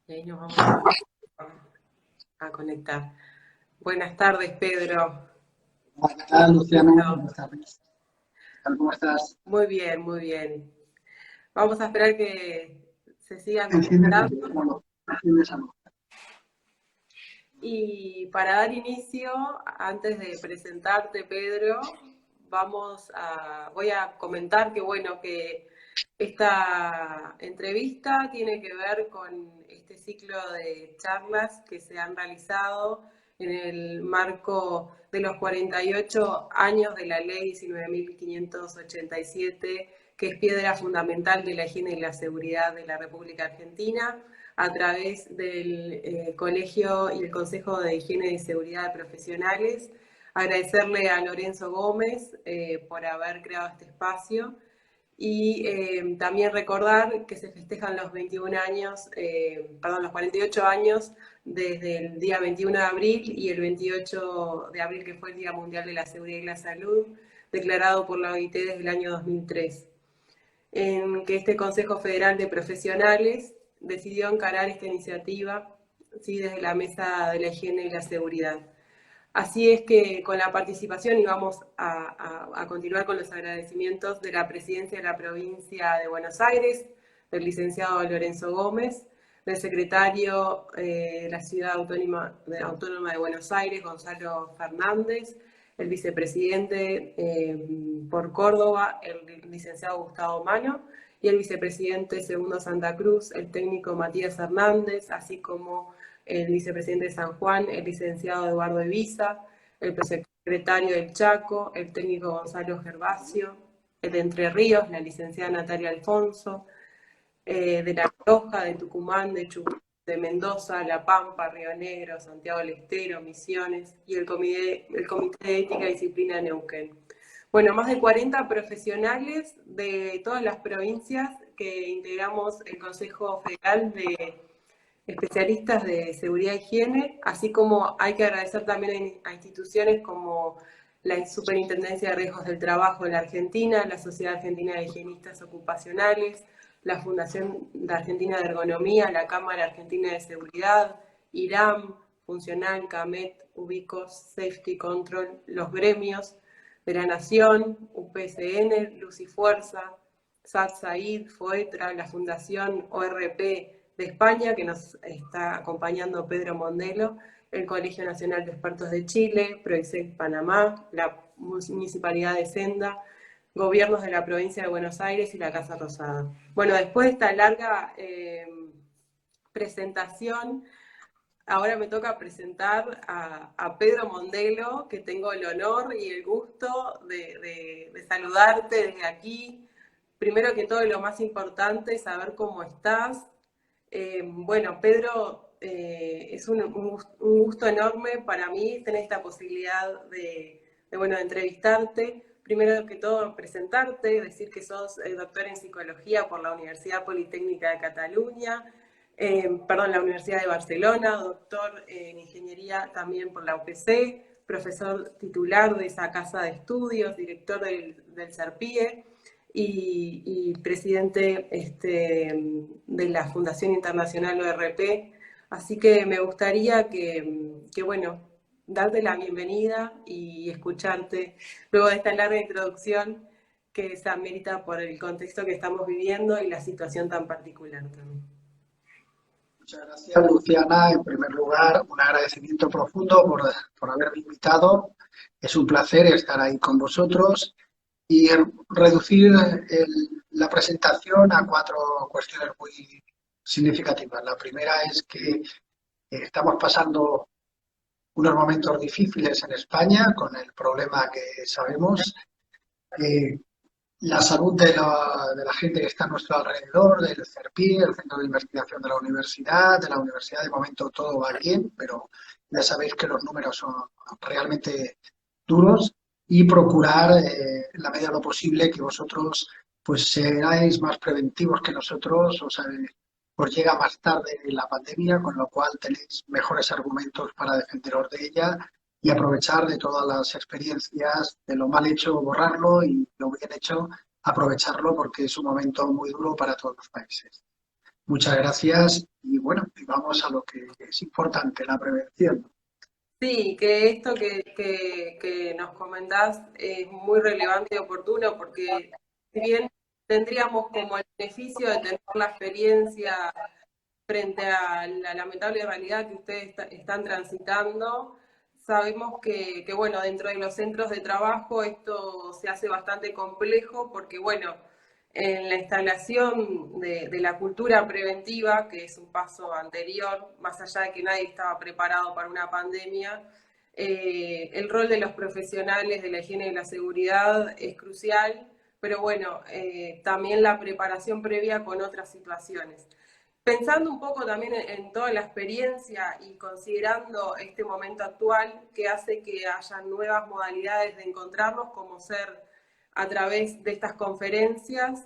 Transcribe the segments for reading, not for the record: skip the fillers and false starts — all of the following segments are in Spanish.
Y ahí nos vamos a conectar. Buenas tardes, Pedro. Hola, ¿qué Un tal, Luciano? gusto. Buenas tardes. ¿Qué tal? ¿Cómo estás? Muy bien, muy bien. Vamos a esperar que se sigan Enciéndete, conectando. bueno, enciende esa luz. Y para dar inicio, antes de presentarte, Pedro, voy a comentar que bueno, que esta entrevista tiene que ver con este ciclo de charlas que se han realizado en el marco de los 48 años de la Ley 19.587, que es piedra fundamental de la higiene y la seguridad de la República Argentina, a través del Colegio y el Consejo de Higiene y Seguridad de Profesionales. Agradecerle a Lorenzo Gómez por haber creado este espacio y también recordar que se festejan los 21 años, los 48 años desde el día 21 de abril y el 28 de abril, que fue el Día Mundial de la Seguridad y la Salud, declarado por la OIT desde el año 2003, en que este Consejo Federal de Profesionales decidió encarar esta iniciativa, ¿sí?, desde la mesa de la higiene y la seguridad. Así es que con la participación, y vamos a continuar con los agradecimientos de la Presidencia de la Provincia de Buenos Aires, del licenciado Lorenzo Gómez, del secretario de la Ciudad Autónoma de Buenos Aires, Gonzalo Fernández, el vicepresidente por Córdoba, el licenciado Gustavo Mano, y el vicepresidente segundo Santa Cruz, el técnico Matías Hernández, así como el vicepresidente de San Juan, el licenciado Eduardo Evisa, el secretario del Chaco, el técnico Gonzalo Gervasio, el de Entre Ríos, la licenciada Natalia Alfonso, de La Rioja, de Tucumán, de Chubut, de Mendoza, La Pampa, Río Negro, Santiago del Estero, Misiones y el Comité de Ética y Disciplina de Neuquén. Bueno, más de 40 profesionales de todas las provincias que integramos el Consejo Federal de Especialistas de Seguridad e Higiene, así como hay que agradecer también a instituciones como la Superintendencia de Riesgos del Trabajo de la Argentina, la Sociedad Argentina de Higienistas Ocupacionales, la Fundación de Argentina de Ergonomía, la Cámara Argentina de Seguridad, IRAM, Funcional, CAMET, Ubicos, Safety Control, los gremios de la Nación, UPCN, Luz y Fuerza, SAT-SAID, FOETRA, la Fundación ORP de España, que nos está acompañando Pedro Mondelo, el Colegio Nacional de Expertos de Chile, PROICEC Panamá, la Municipalidad de Senda, gobiernos de la provincia de Buenos Aires y la Casa Rosada. Bueno, después de esta larga presentación, ahora me toca presentar a Pedro Mondelo, que tengo el honor y el gusto de saludarte desde aquí. Primero que todo, lo más importante es saber cómo estás. Bueno, Pedro, es un gusto enorme para mí tener esta posibilidad de entrevistarte. Primero que todo, presentarte, decir que sos doctor en psicología por la Universidad Politécnica de Cataluña, la Universidad de Barcelona, doctor en ingeniería también por la UPC, profesor titular de esa casa de estudios, director del CERPIE y presidente de la Fundación Internacional ORP. Así que me gustaría bueno, darte la bienvenida y escucharte luego de esta larga introducción que se amerita por el contexto que estamos viviendo y la situación tan particular también. Muchas gracias, Luciana. En primer lugar, un agradecimiento profundo por haberme invitado. Es un placer estar ahí con vosotros y reducir la presentación a cuatro cuestiones muy significativas. La primera es que estamos pasando unos momentos difíciles en España con el problema que sabemos. Eh, la salud de la gente que está a nuestro alrededor, del CERPI, el Centro de Investigación de la universidad, de momento todo va bien, pero ya sabéis que los números son realmente duros y procurar, en la medida de lo posible, que vosotros pues seáis más preventivos que nosotros, os llega más tarde la pandemia, con lo cual tenéis mejores argumentos para defenderos de ella y aprovechar de todas las experiencias, de lo mal hecho borrarlo y lo bien hecho aprovecharlo porque es un momento muy duro para todos los países. Muchas gracias y bueno, y vamos a lo que es importante, la prevención. Sí, que esto que nos comentás es muy relevante y oportuno porque si bien tendríamos como el beneficio de tener la experiencia frente a la lamentable realidad que ustedes están transitando, sabemos bueno, dentro de los centros de trabajo esto se hace bastante complejo porque, bueno, en la instalación de la cultura preventiva, que es un paso anterior, más allá de que nadie estaba preparado para una pandemia, el rol de los profesionales de la higiene y la seguridad es crucial, pero bueno, también la preparación previa con otras situaciones. Pensando un poco también en toda la experiencia y considerando este momento actual que hace que haya nuevas modalidades de encontrarnos, como ser a través de estas conferencias,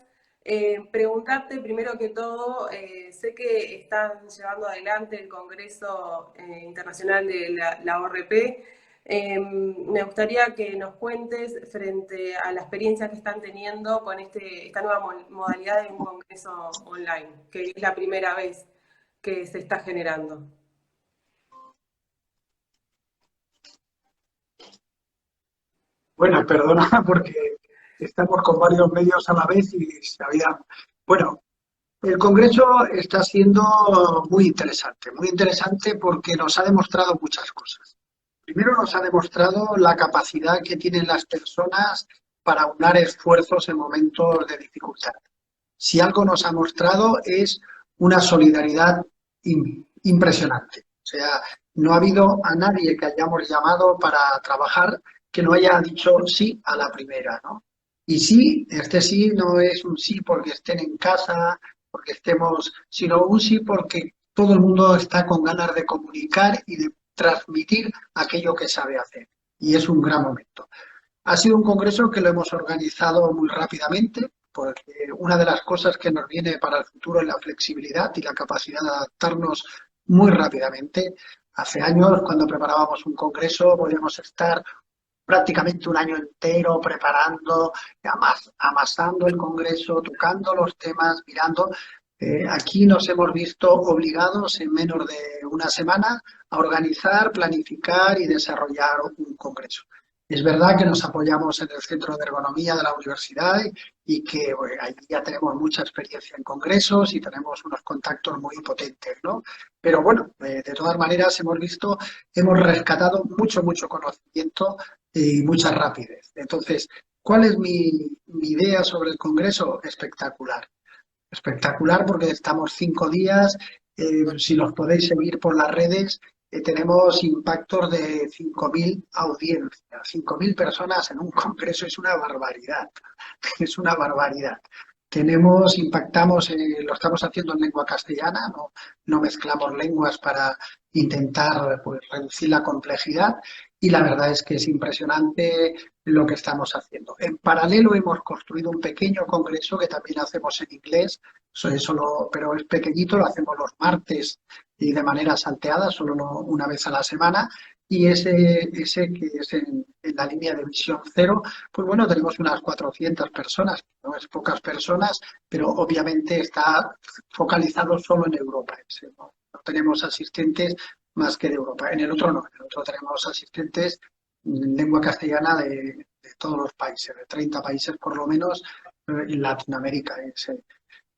preguntarte primero que todo, sé que están llevando adelante el Congreso Internacional de la ORP. Me gustaría que nos cuentes frente a la experiencia que están teniendo con esta nueva modalidad de un congreso online, que es la primera vez que se está generando. Bueno, perdona porque estamos con varios medios a la vez y se había... Bueno, el Congreso está siendo muy interesante porque nos ha demostrado muchas cosas. Primero nos ha demostrado la capacidad que tienen las personas para aunar esfuerzos en momentos de dificultad. Si algo nos ha mostrado es una solidaridad impresionante. O sea, no ha habido a nadie que hayamos llamado para trabajar que no haya dicho sí a la primera, ¿no? Y sí, este sí no es un sí porque estén en casa, porque estemos, sino un sí porque todo el mundo está con ganas de comunicar y de transmitir aquello que sabe hacer. Y es un gran momento. Ha sido un congreso que lo hemos organizado muy rápidamente, porque una de las cosas que nos viene para el futuro es la flexibilidad y la capacidad de adaptarnos muy rápidamente. Hace años, cuando preparábamos un congreso, podíamos estar prácticamente un año entero preparando, amasando el congreso, tocando los temas, mirando. Aquí nos hemos visto obligados en menos de una semana a organizar, planificar y desarrollar un congreso. Es verdad que nos apoyamos en el Centro de Ergonomía de la universidad y que bueno, ahí ya tenemos mucha experiencia en congresos y tenemos unos contactos muy potentes, ¿no? Pero bueno, de todas maneras hemos visto, hemos rescatado mucho conocimiento y mucha rapidez. Entonces, ¿cuál es mi idea sobre el Congreso? Espectacular. Espectacular porque estamos 5 días, si los podéis seguir por las redes, tenemos impactos de 5.000 audiencias, 5.000 personas en un congreso es una barbaridad, es una barbaridad. Impactamos, lo estamos haciendo en lengua castellana, no mezclamos lenguas para intentar pues, reducir la complejidad y la verdad es que es impresionante lo que estamos haciendo. En paralelo hemos construido un pequeño congreso que también hacemos en inglés, pero es pequeñito, lo hacemos los martes y de manera salteada, solo una vez a la semana. Y ese que es en la línea de visión cero, pues bueno, tenemos unas 400 personas, no es pocas personas, pero obviamente está focalizado solo en Europa. No tenemos asistentes más que de Europa. En el otro no, en el otro tenemos asistentes en lengua castellana de todos los países, de 30 países por lo menos, en Latinoamérica es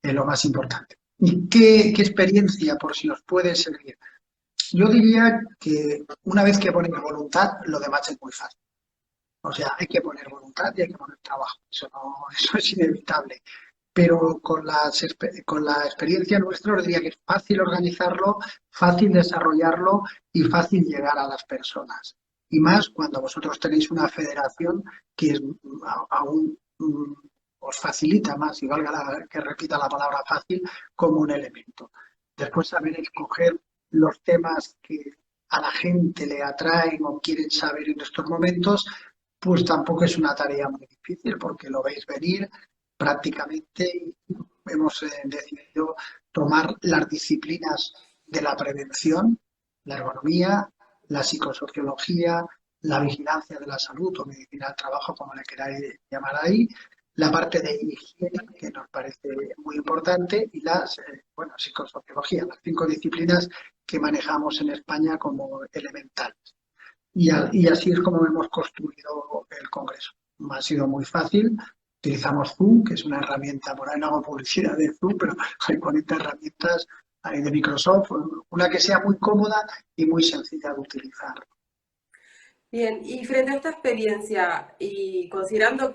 lo más importante. ¿Y qué experiencia, por si os puede servir? Yo diría que una vez que pones voluntad, lo demás es muy fácil. O sea, hay que poner voluntad y hay que poner trabajo. Eso es inevitable. Pero con la experiencia nuestra, os diría que es fácil organizarlo, fácil desarrollarlo y fácil llegar a las personas. Y más cuando vosotros tenéis una federación que es aún os facilita más, y valga que repita la palabra fácil, como un elemento. Después saber escoger los temas que a la gente le atraen o quieren saber en estos momentos, pues tampoco es una tarea muy difícil porque lo veis venir prácticamente. Hemos decidido tomar las disciplinas de la prevención, la ergonomía, la psicosociología, la vigilancia de la salud o medicina del trabajo, como le queráis llamar ahí, la parte de higiene, que nos parece muy importante, y bueno, psicosociología, las 5 disciplinas que manejamos en España como elementales. Y así es como hemos construido el Congreso. Ha sido muy fácil. Utilizamos Zoom, que es una herramienta, por ahí no hago publicidad de Zoom, pero hay 40 herramientas hay de Microsoft, una que sea muy cómoda y muy sencilla de utilizar. Bien, y frente a esta experiencia y considerando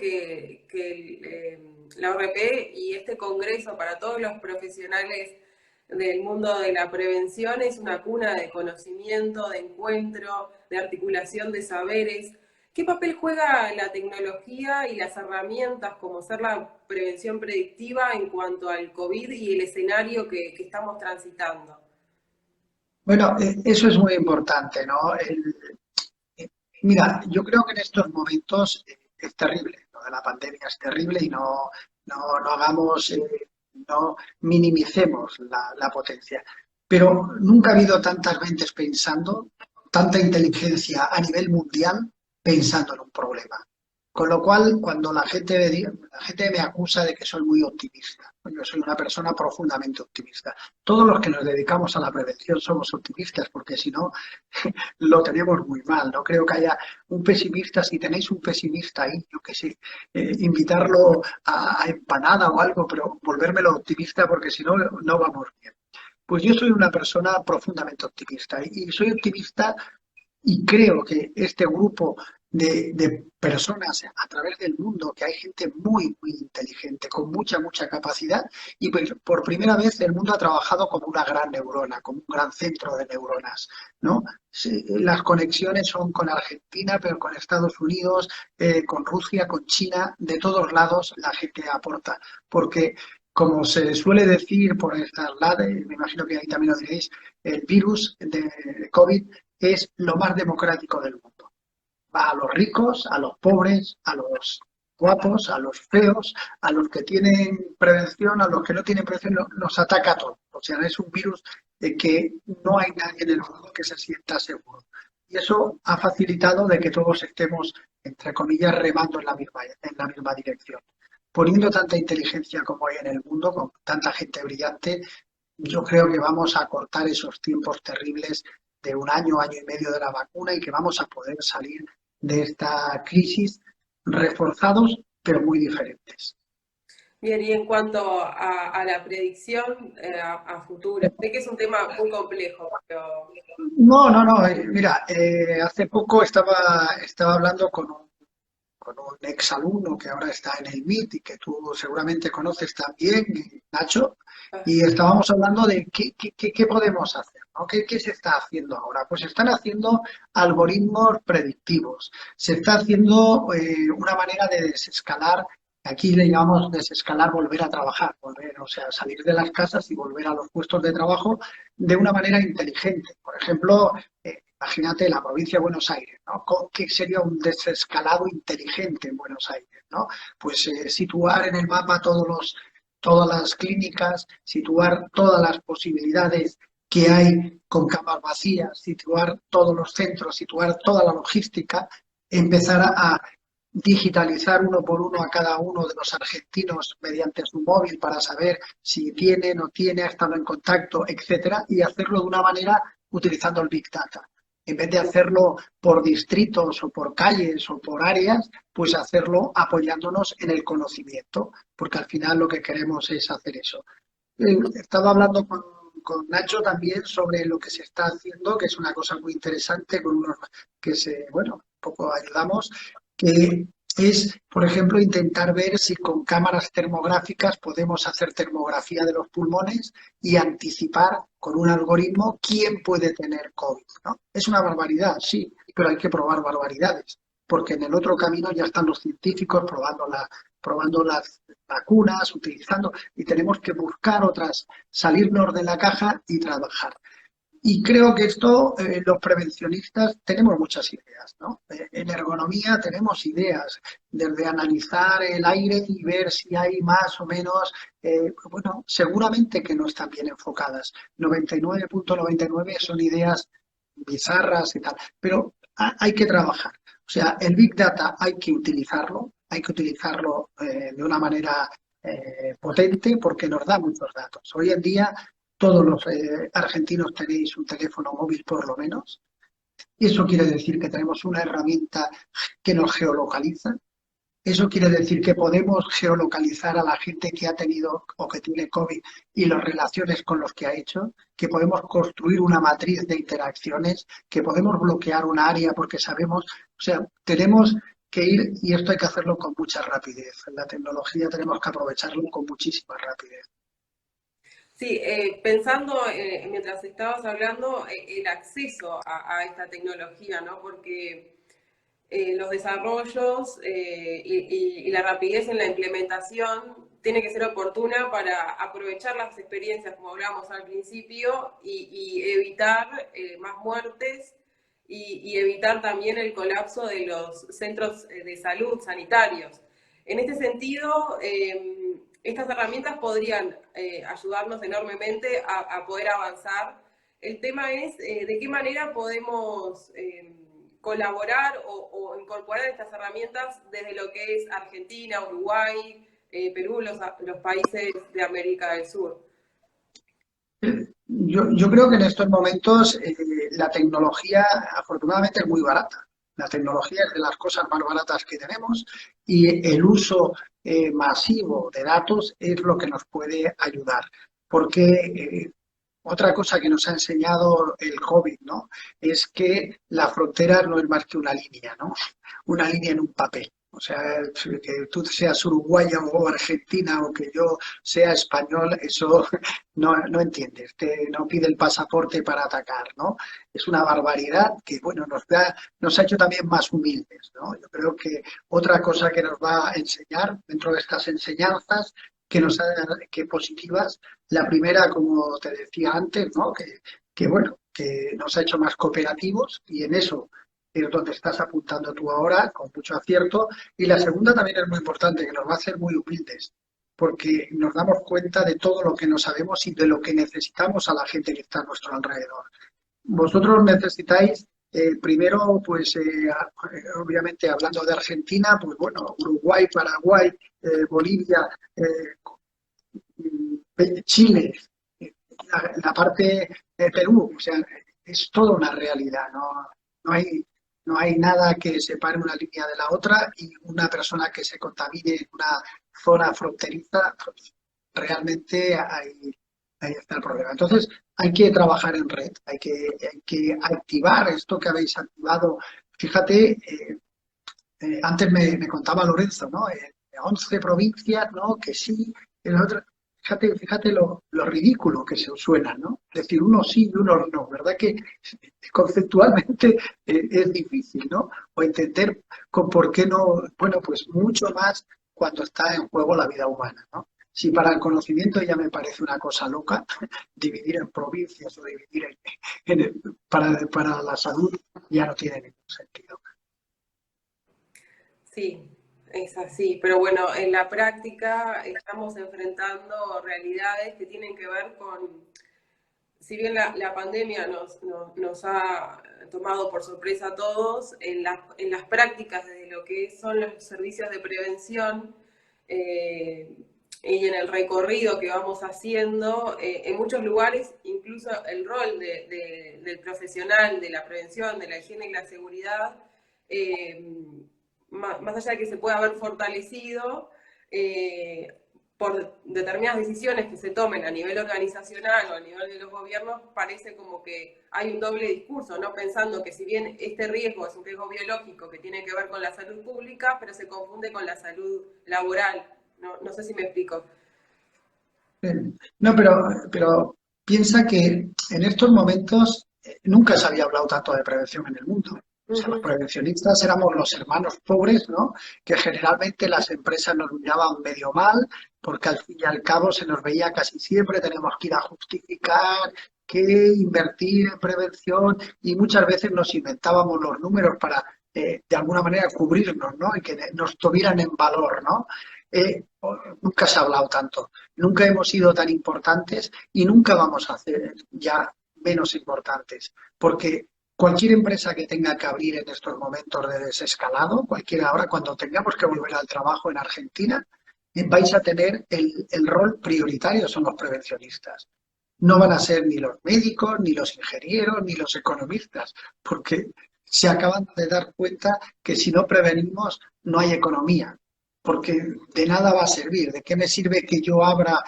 la ORP y este congreso para todos los profesionales del mundo de la prevención es una cuna de conocimiento, de encuentro, de articulación de saberes, ¿qué papel juega la tecnología y las herramientas como ser la prevención predictiva en cuanto al COVID y el escenario que estamos transitando? Bueno, eso es muy importante, ¿no? Mira, yo creo que en estos momentos es terrible, lo de la pandemia es terrible y no hagamos, no minimicemos la potencia. Pero nunca ha habido tantas mentes pensando, tanta inteligencia a nivel mundial pensando en un problema. Con lo cual, cuando la gente me acusa de que soy muy optimista, yo soy una persona profundamente optimista. Todos los que nos dedicamos a la prevención somos optimistas, porque si no, lo tenemos muy mal. No creo que haya un pesimista. Si tenéis un pesimista ahí, yo qué sé, invitarlo a empanada o algo, pero volvérmelo optimista, porque si no, no vamos bien. Pues yo soy una persona profundamente optimista y soy optimista y creo que este grupo de personas a través del mundo, que hay gente muy, muy inteligente, con mucha capacidad, y pues, por primera vez el mundo ha trabajado como una gran neurona, como un gran centro de neuronas, ¿no? Sí, las conexiones son con Argentina, pero con Estados Unidos, con Rusia, con China, de todos lados la gente aporta, porque como se suele decir por estas lados, me imagino que ahí también lo diréis, el virus de COVID es lo más democrático del mundo. Va a los ricos, a los pobres, a los guapos, a los feos, a los que tienen prevención, a los que no tienen prevención, los ataca a todos. O sea, es un virus de que no hay nadie en el mundo que se sienta seguro. Y eso ha facilitado de que todos estemos, entre comillas, remando en la misma dirección. Poniendo tanta inteligencia como hay en el mundo, con tanta gente brillante, yo creo que vamos a cortar esos tiempos terribles de un año, año y medio de la vacuna y que vamos a poder salir de esta crisis reforzados, pero muy diferentes. Bien, y en cuanto a la predicción a futuro, sé que es un tema muy complejo, pero No. Mira, hace poco estaba hablando con un exalumno que ahora está en el MIT y que tú seguramente conoces también, Nacho, y estábamos hablando de qué podemos hacer, ¿no? ¿Qué se está haciendo ahora? Pues se están haciendo algoritmos predictivos, se está haciendo una manera de desescalar, aquí le llamamos desescalar, volver a trabajar, o sea, salir de las casas y volver a los puestos de trabajo de una manera inteligente. Por ejemplo, imagínate la provincia de Buenos Aires, ¿no? ¿Qué sería un desescalado inteligente en Buenos Aires, ¿no? Pues situar en el mapa todas las clínicas, situar todas las posibilidades que hay con camas vacías, situar todos los centros, situar toda la logística, empezar a digitalizar uno por uno a cada uno de los argentinos mediante su móvil para saber si tiene, no tiene, ha estado en contacto, etcétera, y hacerlo de una manera utilizando el Big Data. En vez de hacerlo por distritos o por calles o por áreas, pues hacerlo apoyándonos en el conocimiento, porque al final lo que queremos es hacer eso. Estaba hablando con Nacho también sobre lo que se está haciendo, que es una cosa muy interesante, con unos que un poco ayudamos, que es, por ejemplo, intentar ver si con cámaras termográficas podemos hacer termografía de los pulmones y anticipar con un algoritmo quién puede tener COVID, ¿no? Es una barbaridad, sí, pero hay que probar barbaridades, porque en el otro camino ya están los científicos probando las vacunas, utilizando, y tenemos que buscar otras, salirnos de la caja y trabajar. Y creo que esto, los prevencionistas, tenemos muchas ideas, ¿no? En ergonomía tenemos ideas, desde analizar el aire y ver si hay más o menos, bueno, seguramente que no están bien enfocadas. 99,99 son ideas bizarras y tal, pero hay que trabajar. O sea, el Big Data hay que utilizarlo de una manera potente porque nos da muchos datos. Hoy en día todos los argentinos tenéis un teléfono móvil por lo menos. Eso quiere decir que tenemos una herramienta que nos geolocaliza. Eso quiere decir que podemos geolocalizar a la gente que ha tenido o que tiene COVID y las relaciones con los que ha hecho, que podemos construir una matriz de interacciones, que podemos bloquear un área porque sabemos, o sea, tenemos que ir, y esto hay que hacerlo con mucha rapidez. La tecnología tenemos que aprovecharlo con muchísima rapidez. Sí, pensando mientras estabas hablando, el acceso a esta tecnología, ¿no? Porque los desarrollos y la rapidez en la implementación tiene que ser oportuna para aprovechar las experiencias, como hablábamos al principio, y evitar más muertes y evitar también el colapso de los centros de salud sanitarios. En este sentido, estas herramientas podrían ayudarnos enormemente a poder avanzar. El tema es de qué manera podemos colaborar o incorporar estas herramientas desde lo que es Argentina, Uruguay, Perú, los países de América del Sur. Yo creo que en estos momentos la tecnología afortunadamente es muy barata. La tecnología es de las cosas más baratas que tenemos y el uso masivo de datos es lo que nos puede ayudar. Porque otra cosa que nos ha enseñado el COVID, ¿no? Es que la frontera no es más que una línea, ¿no? Una línea en un papel. O sea, que tú seas uruguaya o argentina o que yo sea español, eso no entiendes, no pide el pasaporte para atacar, ¿no? Es una barbaridad que, bueno, nos ha hecho también más humildes, ¿no? Yo creo que otra cosa que nos va a enseñar dentro de estas enseñanzas que positivas, la primera, como te decía antes, ¿no? Bueno, que nos ha hecho más cooperativos y en eso es donde estás apuntando tú ahora, con mucho acierto. Y la segunda también es muy importante, que nos va a hacer muy humildes porque nos damos cuenta de todo lo que no sabemos y de lo que necesitamos a la gente que está a nuestro alrededor. Vosotros necesitáis, primero, pues obviamente hablando de Argentina, pues bueno, Uruguay, Paraguay, Bolivia, Chile, la parte de Perú, o sea, es toda una realidad, no hay, no hay nada que separe una línea de la otra y una persona que se contamine en una zona fronteriza, pues, realmente ahí está el problema. Entonces, hay que trabajar en red, hay que activar esto que habéis activado. Fíjate, antes me contaba Lorenzo, ¿no? 11 provincias, ¿no? Que sí, el otro. Fíjate lo ridículo que se suena, ¿no? Es decir, unos sí y unos no, ¿verdad? Que conceptualmente es difícil, ¿no? O entender con por qué no, bueno, pues mucho más cuando está en juego la vida humana, ¿no? Si para el conocimiento ya me parece una cosa loca, dividir en provincias o dividir para la salud ya no tiene ningún sentido. Sí, es así, pero bueno, en la práctica estamos enfrentando realidades que tienen que ver con, si bien la pandemia nos ha tomado por sorpresa a todos, en las prácticas de lo que son los servicios de prevención y en el recorrido que vamos haciendo, en muchos lugares incluso el rol del profesional de la prevención, de la higiene y la seguridad, más allá de que se pueda haber fortalecido, por determinadas decisiones que se tomen a nivel organizacional o a nivel de los gobiernos, parece como que hay un doble discurso, ¿no? Pensando que si bien este riesgo es un riesgo biológico que tiene que ver con la salud pública, pero se confunde con la salud laboral. No sé si me explico. No, pero piensa que en estos momentos nunca se había hablado tanto de prevención en el mundo. O sea, los prevencionistas éramos los hermanos pobres, ¿no? Que generalmente las empresas nos miraban medio mal, porque al fin y al cabo se nos veía casi siempre, tenemos que ir a justificar que invertir en prevención y muchas veces nos inventábamos los números para de alguna manera cubrirnos, ¿no? Y que nos tuvieran en valor, ¿no? Nunca se ha hablado tanto, nunca hemos sido tan importantes y nunca vamos a ser ya menos importantes, porque cualquier empresa que tenga que abrir en estos momentos de desescalado, cualquiera ahora, cuando tengamos que volver al trabajo en Argentina, vais a tener el rol prioritario, son los prevencionistas. no van a ser ni los médicos, ni los ingenieros, ni los economistas, porque se acaban de dar cuenta que si no prevenimos no hay economía, porque de nada va a servir. ¿De qué me sirve que yo abra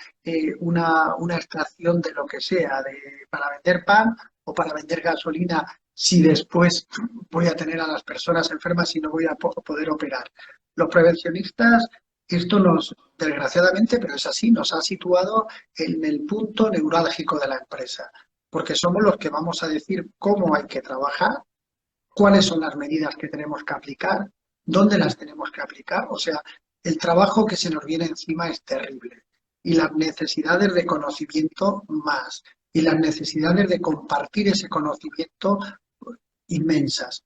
una extracción de lo que sea, para vender pan o para vender gasolina, si después voy a tener a las personas enfermas y no voy a poder operar? Los prevencionistas, esto nos, desgraciadamente, pero es así, nos ha situado en el punto neurálgico de la empresa, porque somos los que vamos a decir cómo hay que trabajar, cuáles son las medidas que tenemos que aplicar, dónde las tenemos que aplicar. O sea, el trabajo que se nos viene encima es terrible y las necesidades de conocimiento más y las necesidades de compartir ese conocimiento inmensas.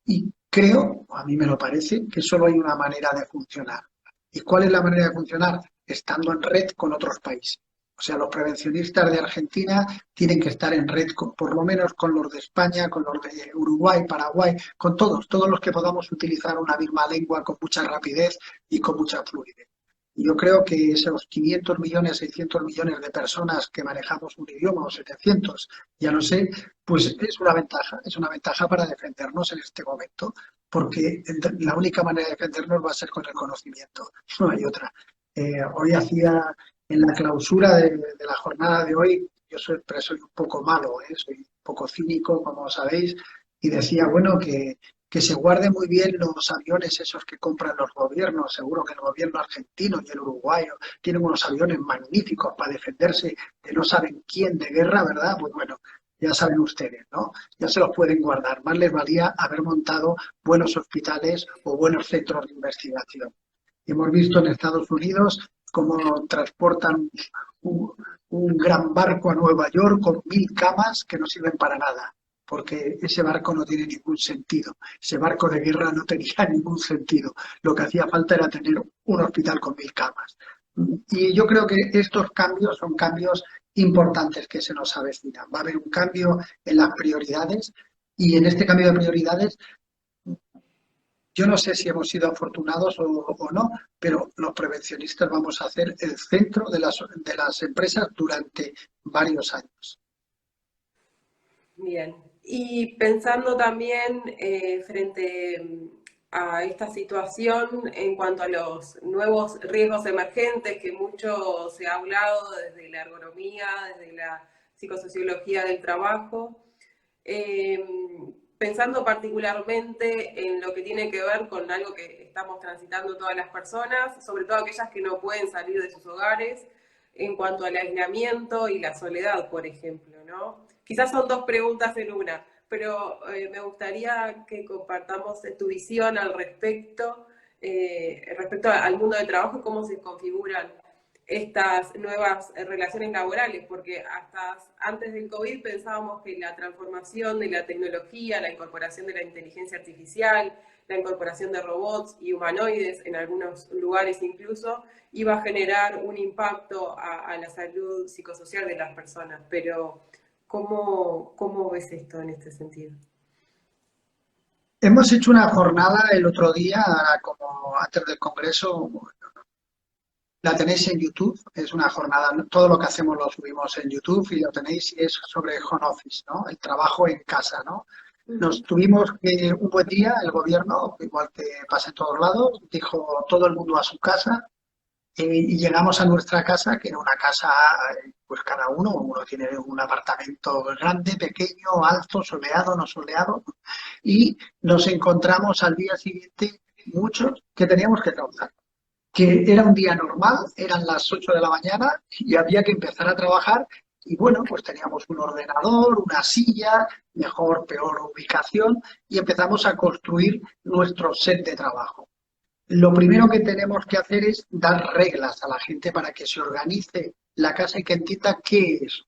Y creo, a mí me lo parece, que solo hay una manera de funcionar. ¿Y cuál es la manera de funcionar? Estando en red con otros países. O sea, los prevencionistas de Argentina tienen que estar en red, por lo menos con los de España, con los de Uruguay, Paraguay, con todos los que podamos utilizar una misma lengua con mucha rapidez y con mucha fluidez. Y yo creo que esos 500 millones, 600 millones de personas que manejamos un idioma, o 700, ya no sé, pues es una ventaja para defendernos en este momento, porque la única manera de defendernos va a ser con el conocimiento, no hay otra. Hoy hacía en la clausura de la jornada de hoy, pero soy un poco malo, soy un poco cínico, como sabéis, y decía, bueno, que se guarden muy bien los aviones esos que compran los gobiernos. Seguro que el gobierno argentino y el uruguayo tienen unos aviones magníficos para defenderse de no saben quién de guerra, ¿verdad? Pues bueno, ya saben ustedes, ¿no? Ya se los pueden guardar. Más les valía haber montado buenos hospitales o buenos centros de investigación. Y hemos visto en Estados Unidos cómo transportan un gran barco a Nueva York con 1.000 camas que no sirven para nada, porque ese barco no tiene ningún sentido. Ese barco de guerra no tenía ningún sentido. Lo que hacía falta era tener un hospital con 1.000 camas. Y yo creo que estos cambios son cambios importantes que se nos avecinan. Va a haber un cambio en las prioridades y en este cambio de prioridades yo no sé si hemos sido afortunados o no, pero los prevencionistas vamos a ser el centro de las empresas durante varios años. Bien, y pensando también frente a esta situación en cuanto a los nuevos riesgos emergentes que mucho se ha hablado desde la ergonomía, desde la psicosociología del trabajo, eh, pensando particularmente en lo que tiene que ver con algo que estamos transitando todas las personas, sobre todo aquellas que no pueden salir de sus hogares, en cuanto al aislamiento y la soledad, por ejemplo, ¿no? Quizás son dos preguntas en una, pero me gustaría que compartamos tu visión al respecto al mundo del trabajo y cómo se configuran estas nuevas relaciones laborales, porque hasta antes del COVID pensábamos que la transformación de la tecnología, la incorporación de la inteligencia artificial, la incorporación de robots y humanoides en algunos lugares incluso, iba a generar un impacto a la salud psicosocial de las personas. Pero, ¿cómo ves esto en este sentido? Hemos hecho una jornada el otro día, como antes del Congreso, la tenéis en YouTube, es una jornada, todo lo que hacemos lo subimos en YouTube y lo tenéis y es sobre home office, ¿no? El trabajo en casa, ¿no? Nos tuvimos que un buen día, el gobierno, igual que pasa en todos lados, dijo todo el mundo a su casa y llegamos a nuestra casa, que era una casa, pues cada uno tiene un apartamento grande, pequeño, alto, soleado, no soleado, y nos encontramos al día siguiente muchos que teníamos que trabajar, que era un día normal, eran las 8 de la mañana y había que empezar a trabajar y bueno, pues teníamos un ordenador, una silla, mejor, peor ubicación y empezamos a construir nuestro set de trabajo. Lo primero que tenemos que hacer es dar reglas a la gente para que se organice la casa y que entienda qué es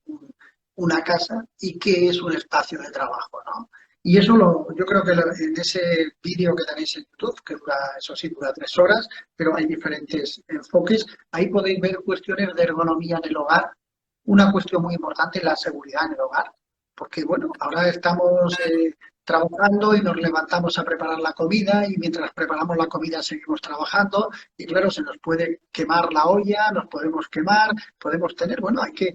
una casa y qué es un espacio de trabajo, ¿no? Y eso yo creo que en ese vídeo que tenéis en YouTube, que dura, eso sí, dura 3 horas, pero hay diferentes enfoques, ahí podéis ver cuestiones de ergonomía en el hogar, una cuestión muy importante, la seguridad en el hogar, porque bueno, ahora estamos trabajando y nos levantamos a preparar la comida y mientras preparamos la comida seguimos trabajando y claro, se nos puede quemar la olla, nos podemos quemar, podemos tener, bueno, hay que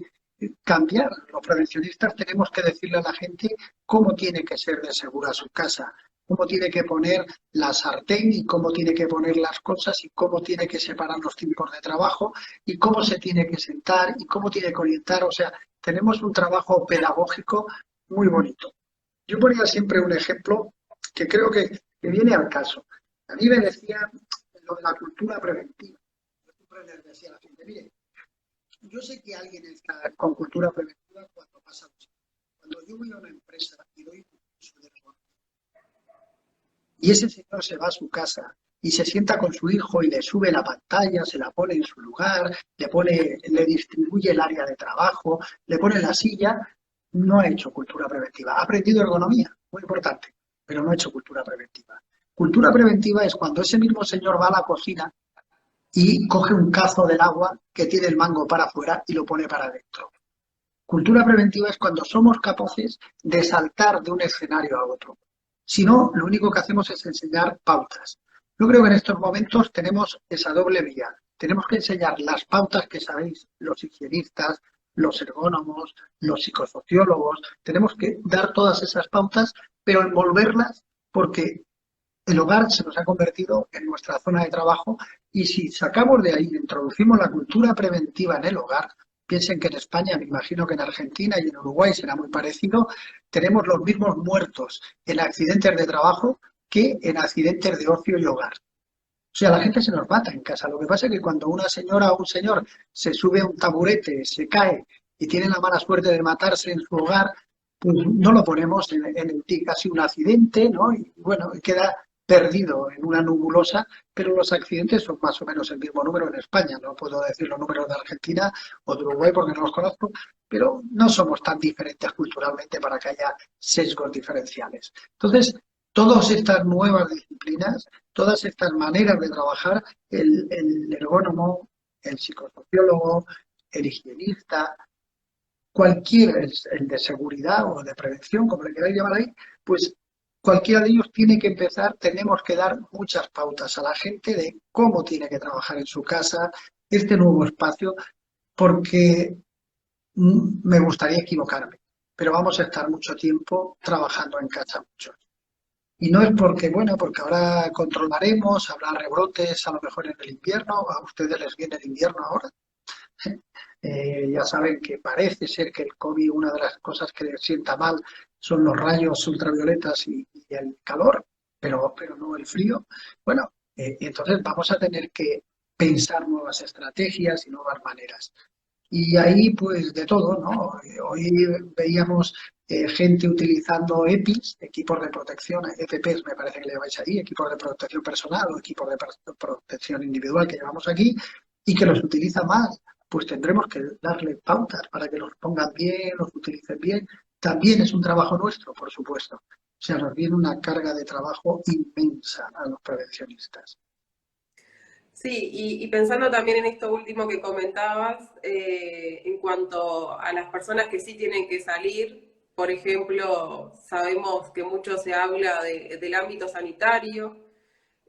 cambiar. Los prevencionistas tenemos que decirle a la gente cómo tiene que ser de segura su casa, cómo tiene que poner la sartén y cómo tiene que poner las cosas y cómo tiene que separar los tiempos de trabajo y cómo se tiene que sentar y cómo tiene que orientar. O sea, tenemos un trabajo pedagógico muy bonito. Yo ponía siempre un ejemplo que creo que viene al caso. A mí me decía lo de la cultura preventiva. Yo siempre les decía a la gente, mire, yo sé que alguien está con cultura preventiva cuando pasa los años. Cuando yo voy a una empresa y doy un curso de negocio y ese señor se va a su casa y se sienta con su hijo y le sube la pantalla, se la pone en su lugar, le distribuye el área de trabajo, le pone la silla, no ha hecho cultura preventiva. Ha aprendido ergonomía, muy importante, pero no ha hecho cultura preventiva. Cultura preventiva es cuando ese mismo señor va a la cocina y coge un cazo del agua que tiene el mango para afuera y lo pone para adentro. Cultura preventiva es cuando somos capaces de saltar de un escenario a otro. Si no, lo único que hacemos es enseñar pautas. Yo creo que en estos momentos tenemos esa doble vía. Tenemos que enseñar las pautas que sabéis los higienistas, los ergónomos, los psicosociólogos. Tenemos que dar todas esas pautas, pero envolverlas porque el hogar se nos ha convertido en nuestra zona de trabajo y si sacamos de ahí, introducimos la cultura preventiva en el hogar, piensen que en España, me imagino que en Argentina y en Uruguay será muy parecido, tenemos los mismos muertos en accidentes de trabajo que en accidentes de ocio y hogar. O sea, la gente se nos mata en casa. Lo que pasa es que cuando una señora o un señor se sube a un taburete, se cae y tiene la mala suerte de matarse en su hogar, pues no lo ponemos en el TIC, casi un accidente, ¿no? Y bueno, queda perdido en una nubulosa, pero los accidentes son más o menos el mismo número en España. No puedo decir los números de Argentina o de Uruguay porque no los conozco, pero no somos tan diferentes culturalmente para que haya sesgos diferenciales. Entonces, todas estas nuevas disciplinas, todas estas maneras de trabajar, el ergónomo, el psicosociólogo, el higienista, cualquiera, el de seguridad o de prevención, como le queráis llamar ahí, pues cualquiera de ellos tiene que empezar, tenemos que dar muchas pautas a la gente de cómo tiene que trabajar en su casa, este nuevo espacio, porque me gustaría equivocarme, pero vamos a estar mucho tiempo trabajando en casa muchos. Y no es porque, bueno, porque ahora controlaremos, habrá rebrotes a lo mejor en el invierno, a ustedes les viene el invierno ahora. Ya saben que parece ser que el COVID, una de las cosas que les sienta mal son los rayos ultravioletas y el calor, pero no el frío. Bueno, entonces vamos a tener que pensar nuevas estrategias y nuevas maneras. Y ahí, pues, de todo, ¿no? Hoy veíamos gente utilizando EPIs, equipos de protección, EPPs me parece que le llamáis ahí, equipos de protección personal o equipos de protección individual que llevamos aquí, y que los utiliza mal. Pues tendremos que darle pautas para que los pongan bien, los utilicen bien. También es un trabajo nuestro, por supuesto. O sea, nos viene una carga de trabajo inmensa a los prevencionistas. Sí, y pensando también en esto último que comentabas, en cuanto a las personas que sí tienen que salir, por ejemplo, sabemos que mucho se habla del ámbito sanitario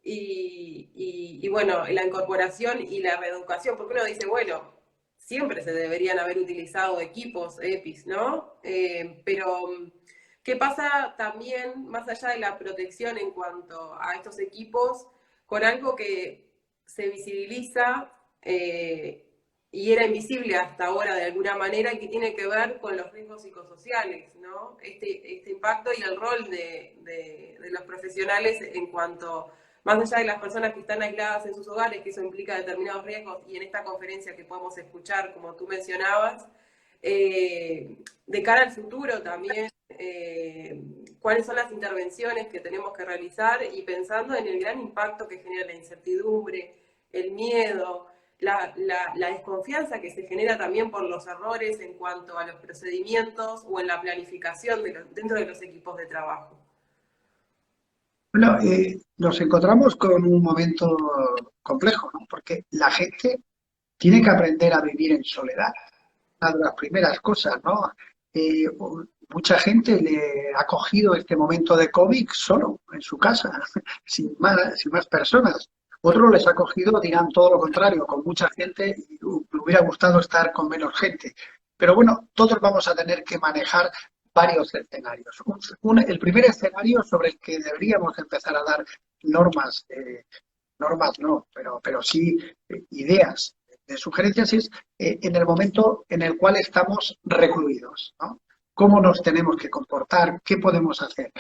y bueno, la incorporación y la reeducación, porque uno dice, bueno, siempre se deberían haber utilizado equipos EPIs, ¿no? Pero, ¿qué pasa también, más allá de la protección en cuanto a estos equipos, con algo que se visibiliza y era invisible hasta ahora de alguna manera y que tiene que ver con los riesgos psicosociales, ¿no? Este impacto y el rol de los profesionales en cuanto, más allá de las personas que están aisladas en sus hogares, que eso implica determinados riesgos, y en esta conferencia que podemos escuchar, como tú mencionabas, de cara al futuro también, cuáles son las intervenciones que tenemos que realizar y pensando en el gran impacto que genera la incertidumbre, el miedo, la desconfianza que se genera también por los errores en cuanto a los procedimientos o en la planificación dentro de los equipos de trabajo. Bueno, nos encontramos con un momento complejo, ¿no? Porque la gente tiene que aprender a vivir en soledad. Una de las primeras cosas, ¿no? Mucha gente le ha cogido este momento de COVID solo, en su casa, sin más personas. Otros les ha cogido, dirán todo lo contrario, con mucha gente y le hubiera gustado estar con menos gente. Pero bueno, todos vamos a tener que manejar varios escenarios. El primer escenario sobre el que deberíamos empezar a dar normas, normas no, pero sí ideas de sugerencias es en el momento en el cual estamos recluidos, ¿no? ¿Cómo nos tenemos que comportar? ¿Qué podemos hacer?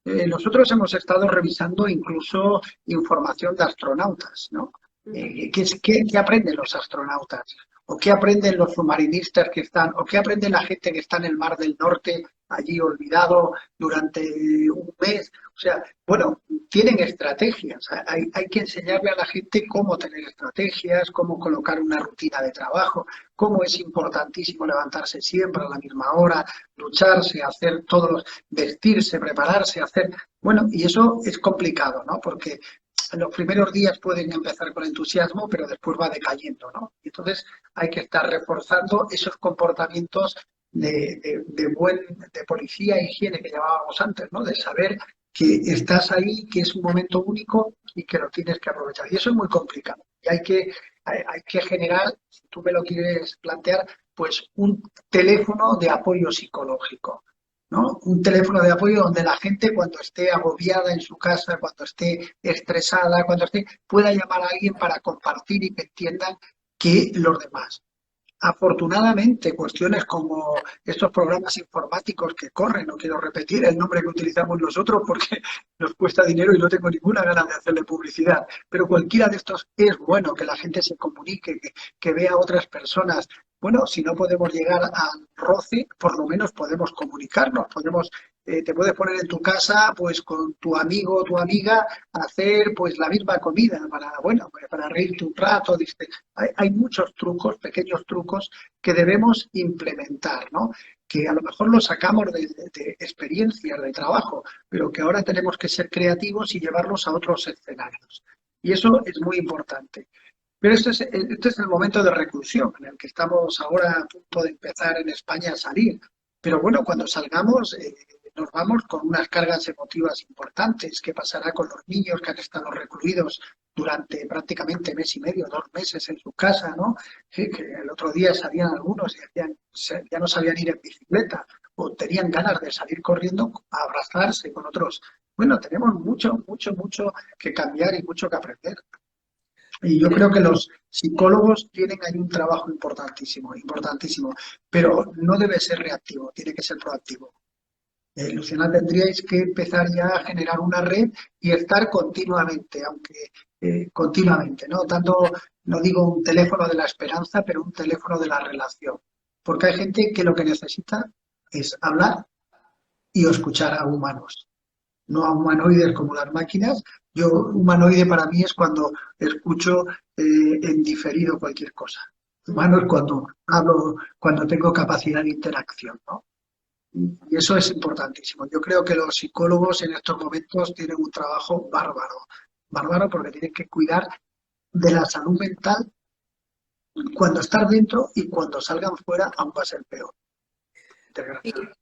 Nosotros hemos estado revisando incluso información de astronautas, ¿no? ¿Qué aprenden los astronautas? ¿O qué aprenden los submarinistas que están? ¿O qué aprende la gente que está en el Mar del Norte, allí olvidado durante un mes? O sea, bueno, tienen estrategias. Hay que enseñarle a la gente cómo tener estrategias, cómo colocar una rutina de trabajo, cómo es importantísimo levantarse siempre a la misma hora, ducharse, hacer todos los, vestirse, prepararse, hacer. Bueno, y eso es complicado, ¿no? Porque en los primeros días pueden empezar con entusiasmo, pero después va decayendo, ¿no? Y entonces hay que estar reforzando esos comportamientos de policía e higiene que llamábamos antes, ¿no? De saber que estás ahí, que es un momento único y que lo tienes que aprovechar. Y eso es muy complicado. Y hay que generar, si tú me lo quieres plantear, pues un teléfono de apoyo psicológico, ¿no? Un teléfono de apoyo donde la gente cuando esté agobiada en su casa, cuando esté estresada, cuando esté, pueda llamar a alguien para compartir y que entiendan que los demás. Afortunadamente, cuestiones como estos programas informáticos que corren, no quiero repetir el nombre que utilizamos nosotros porque nos cuesta dinero y no tengo ninguna ganas de hacerle publicidad, pero cualquiera de estos es bueno, que la gente se comunique, que vea a otras personas. Bueno, si no podemos llegar al roce, por lo menos podemos comunicarnos, te puedes poner en tu casa, pues con tu amigo o tu amiga, a hacer pues la misma comida para, bueno, pues, para reírte un rato. Hay muchos trucos, pequeños trucos que debemos implementar, ¿no? Que a lo mejor los sacamos de experiencias de trabajo, pero que ahora tenemos que ser creativos y llevarlos a otros escenarios. Y eso es muy importante. Pero este es el momento de reclusión en el que estamos ahora a punto de empezar en España a salir. Pero bueno, cuando salgamos nos vamos con unas cargas emotivas importantes. ¿Qué pasará con los niños que han estado recluidos durante prácticamente mes y medio, 2 meses en su casa, ¿no? Sí, que el otro día salían algunos y ya no sabían ir en bicicleta o tenían ganas de salir corriendo a abrazarse con otros. Bueno, tenemos mucho, mucho, mucho que cambiar y mucho que aprender. Y yo creo que los psicólogos tienen ahí un trabajo importantísimo, importantísimo, pero no debe ser reactivo, tiene que ser proactivo. Luciana, tendríais que empezar ya a generar una red y estar continuamente, aunque continuamente, ¿no? Dando, no digo un teléfono de la esperanza, pero un teléfono de la relación. Porque hay gente que lo que necesita es hablar y escuchar a humanos, no a humanoides como las máquinas. Yo, humanoide para mí es cuando escucho en diferido cualquier cosa. Humano es cuando hablo, cuando tengo capacidad de interacción, ¿no? Y eso es importantísimo. Yo creo que los psicólogos en estos momentos tienen un trabajo bárbaro, bárbaro porque tienen que cuidar de la salud mental cuando están dentro y cuando salgan fuera aún va a ser peor, Sí, desgraciadamente.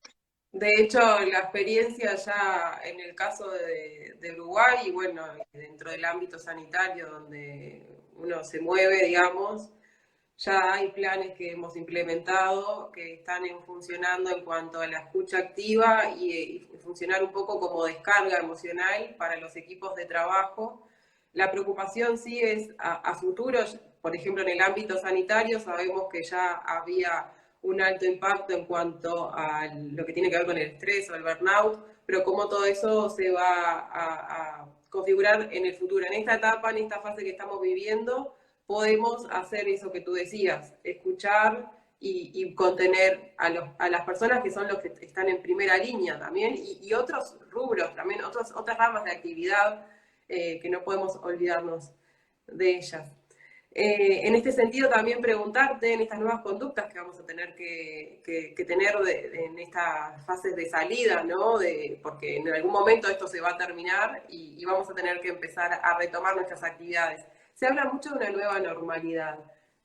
de hecho, la experiencia ya en el caso de Uruguay y bueno, dentro del ámbito sanitario donde uno se mueve, digamos, ya hay planes que hemos implementado que están funcionando en cuanto a la escucha activa y funcionar un poco como descarga emocional para los equipos de trabajo. La preocupación sí es a futuro, por ejemplo, en el ámbito sanitario sabemos que ya había un alto impacto en cuanto a lo que tiene que ver con el estrés o el burnout, pero cómo todo eso se va a configurar en el futuro. En esta etapa, en esta fase que estamos viviendo, podemos hacer eso que tú decías, escuchar y contener a las personas que son los que están en primera línea también y otros rubros también, otras ramas de actividad que no podemos olvidarnos de ellas. En este sentido, también preguntarte en estas nuevas conductas que vamos a tener que tener en estas fases de salida, ¿no? Porque en algún momento esto se va a terminar y vamos a tener que empezar a retomar nuestras actividades. Se habla mucho de una nueva normalidad.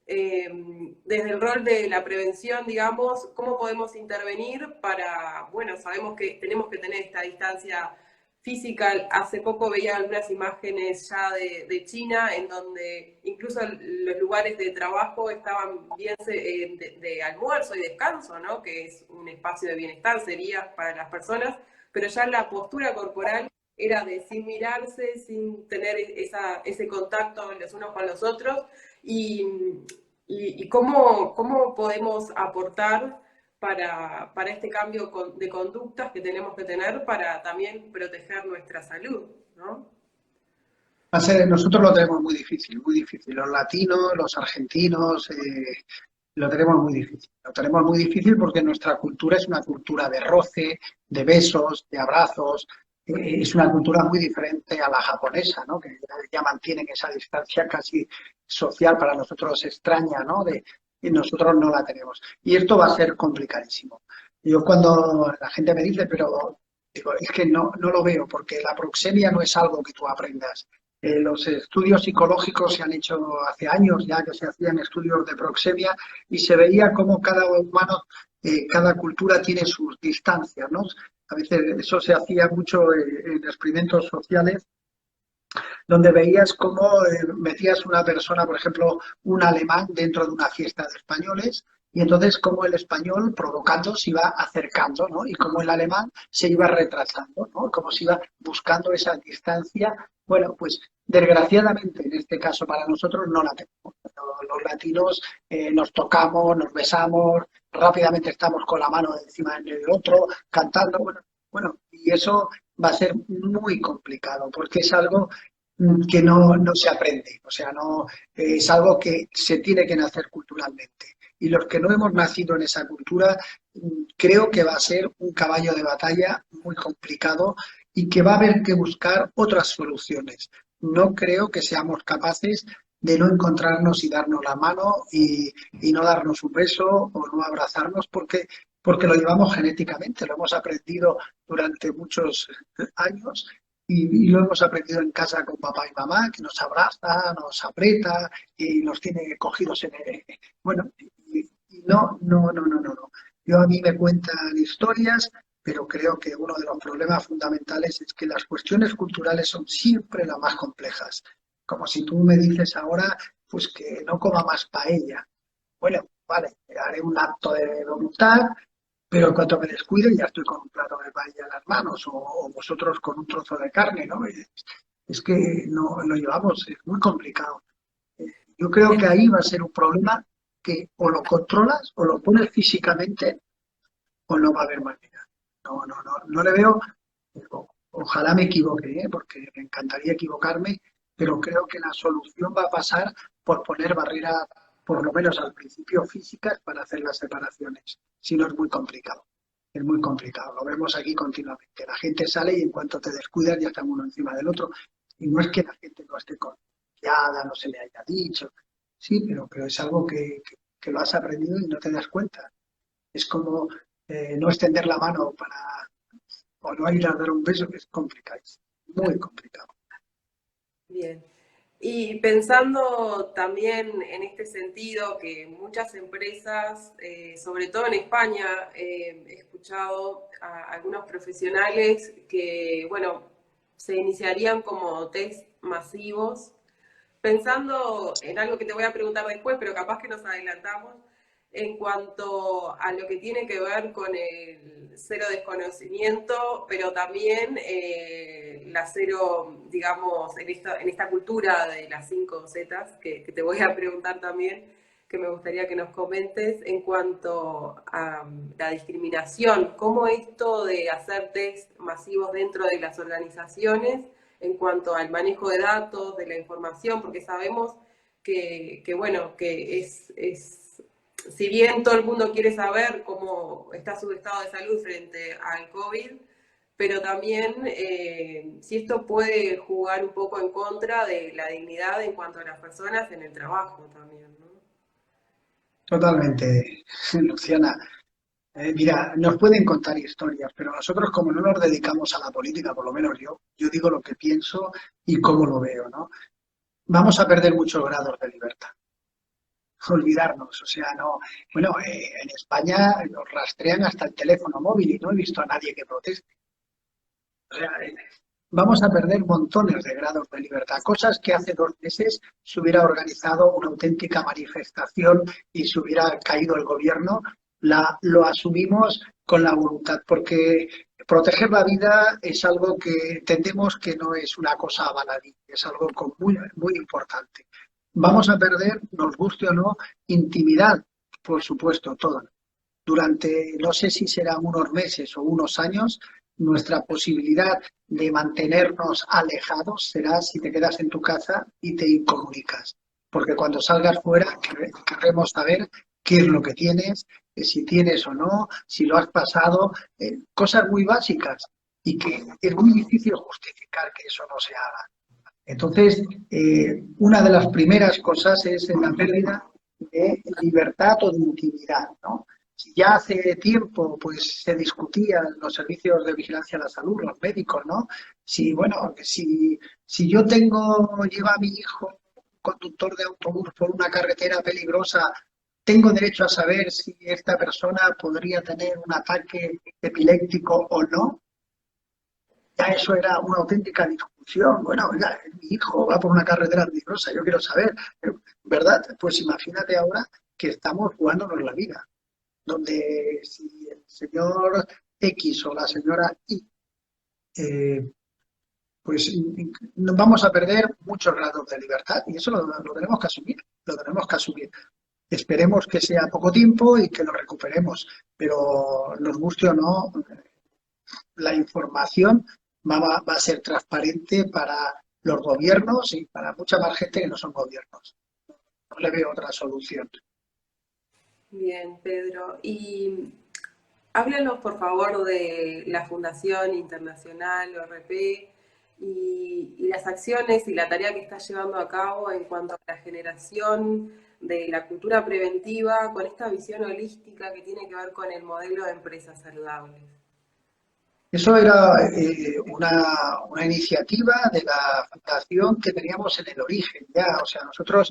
Desde el rol de la prevención, digamos, ¿cómo podemos intervenir para, bueno, sabemos que tenemos que tener esta distancia física. Hace poco veía algunas imágenes ya de China, en donde incluso los lugares de trabajo estaban bien de almuerzo y descanso, ¿no? Que es un espacio de bienestar, sería para las personas, pero ya la postura corporal era de sin mirarse, sin tener ese contacto los unos con los otros, y, y cómo podemos aportar para este cambio de conductas que tenemos que tener para también proteger nuestra salud, ¿no? Nosotros lo tenemos muy difícil, muy difícil. Los latinos, los argentinos, lo tenemos muy difícil. Lo tenemos muy difícil porque nuestra cultura es una cultura de roce, de besos, de abrazos. Es una cultura muy diferente a la japonesa, ¿no? Que ya mantienen esa distancia casi social, para nosotros extraña, ¿no? Y nosotros no la tenemos. Y esto va a ser complicadísimo. Yo cuando la gente me dice, pero digo, es que no lo veo, porque la proxemia no es algo que tú aprendas. Los estudios psicológicos se han hecho hace años ya, que se hacían estudios de proxemia y se veía cómo cada humano, cada cultura tiene sus distancias, ¿no? A veces eso se hacía mucho en experimentos sociales, donde veías cómo metías una persona, por ejemplo, un alemán dentro de una fiesta de españoles, y entonces cómo el español, provocando, se iba acercando, ¿no? Y cómo el alemán se iba retrasando, ¿no? Cómo se iba buscando esa distancia. Bueno, pues desgraciadamente en este caso para nosotros no la tenemos. Los latinos nos tocamos, nos besamos, rápidamente estamos con la mano encima del otro, cantando, bueno, y eso va a ser muy complicado porque es algo que no se aprende, o sea, no es algo que se tiene que nacer culturalmente. Y los que no hemos nacido en esa cultura, creo que va a ser un caballo de batalla muy complicado y que va a haber que buscar otras soluciones. No creo que seamos capaces de no encontrarnos y darnos la mano y no darnos un beso o no abrazarnos porque lo llevamos genéticamente, lo hemos aprendido durante muchos años y lo hemos aprendido en casa con papá y mamá, que nos abraza, nos aprieta y nos tiene cogidos en el... Bueno, y no. Yo a mí me cuentan historias, pero creo que uno de los problemas fundamentales es que las cuestiones culturales son siempre las más complejas. Como si tú me dices ahora, pues que no coma más paella. Bueno, vale, haré un acto de voluntad, pero en cuanto me descuide ya estoy con un plato de paella en las manos o vosotros con un trozo de carne, ¿no? Es que no lo llevamos, es muy complicado. Yo creo que ahí va a ser un problema que o lo controlas o lo pones físicamente o no va a haber manera. No le veo, ojalá me equivoque, ¿eh? Porque me encantaría equivocarme, pero creo que la solución va a pasar por poner barreras, por lo menos al principio físicas, para hacer las separaciones. Si no es muy complicado. Es muy complicado. Lo vemos aquí continuamente. La gente sale y en cuanto te descuidas ya está uno encima del otro. Y no es que la gente no esté confiada, no se le haya dicho. Sí, pero es algo que lo has aprendido y no te das cuenta. Es como no extender la mano o no ir a dar un beso, que es complicado. Muy complicado. Bien. Y pensando también en este sentido, que muchas empresas, sobre todo en España, he escuchado a algunos profesionales que, bueno, se iniciarían como test masivos, pensando en algo que te voy a preguntar después, pero capaz que nos adelantamos, en cuanto a lo que tiene que ver con el cero desconocimiento, pero también la cero, digamos, en esta cultura de las 5 Zetas, que te voy a preguntar también, que me gustaría que nos comentes en cuanto a la discriminación, cómo esto de hacer test masivos dentro de las organizaciones, en cuanto al manejo de datos, de la información, porque sabemos bueno, que si bien todo el mundo quiere saber cómo está su estado de salud frente al COVID, pero también si esto puede jugar un poco en contra de la dignidad en cuanto a las personas en el trabajo también, ¿no? Totalmente, Luciana. Mira, nos pueden contar historias, pero nosotros como no nos dedicamos a la política, por lo menos yo digo lo que pienso y cómo lo veo, ¿no? Vamos a perder muchos grados de libertad. Olvidarnos, o sea, no. Bueno, en España nos rastrean hasta el teléfono móvil y no he visto a nadie que proteste. O sea, vamos a perder montones de grados de libertad, cosas que hace 2 meses se hubiera organizado una auténtica manifestación y se hubiera caído el gobierno, lo asumimos con la voluntad, porque proteger la vida es algo que entendemos que no es una cosa baladí, es algo muy, muy importante. Vamos a perder, nos guste o no, intimidad, por supuesto, toda. Durante, no sé si serán unos meses o unos años, nuestra posibilidad de mantenernos alejados será si te quedas en tu casa y te incomunicas. Porque cuando salgas fuera querremos saber qué es lo que tienes, si tienes o no, si lo has pasado, cosas muy básicas y que es muy difícil justificar que eso no se haga. Entonces, una de las primeras cosas es la pérdida de libertad o de intimidad, ¿no? Si ya hace tiempo pues se discutían los servicios de vigilancia a la salud, los médicos, ¿no? Si, bueno, si yo lleva a mi hijo conductor de autobús por una carretera peligrosa, tengo derecho a saber si esta persona podría tener un ataque epiléptico o no. Ya eso era una auténtica discusión. Bueno, oiga, mi hijo va por una carretera peligrosa, yo quiero saber, ¿verdad? Pues imagínate ahora que estamos jugándonos la vida, donde si el señor X o la señora Y, pues nos vamos a perder muchos grados de libertad y eso lo tenemos que asumir, lo tenemos que asumir. Esperemos que sea poco tiempo y que lo recuperemos, pero nos guste o no, la información va a ser transparente para los gobiernos y para mucha más gente que no son gobiernos. No le veo otra solución. Bien, Pedro. Y háblanos, por favor, de la Fundación Internacional ORP y las acciones y la tarea que está llevando a cabo en cuanto a la generación de la cultura preventiva con esta visión holística que tiene que ver con el modelo de empresas saludables. Eso era una iniciativa de la fundación que teníamos en el origen ya. O sea, nosotros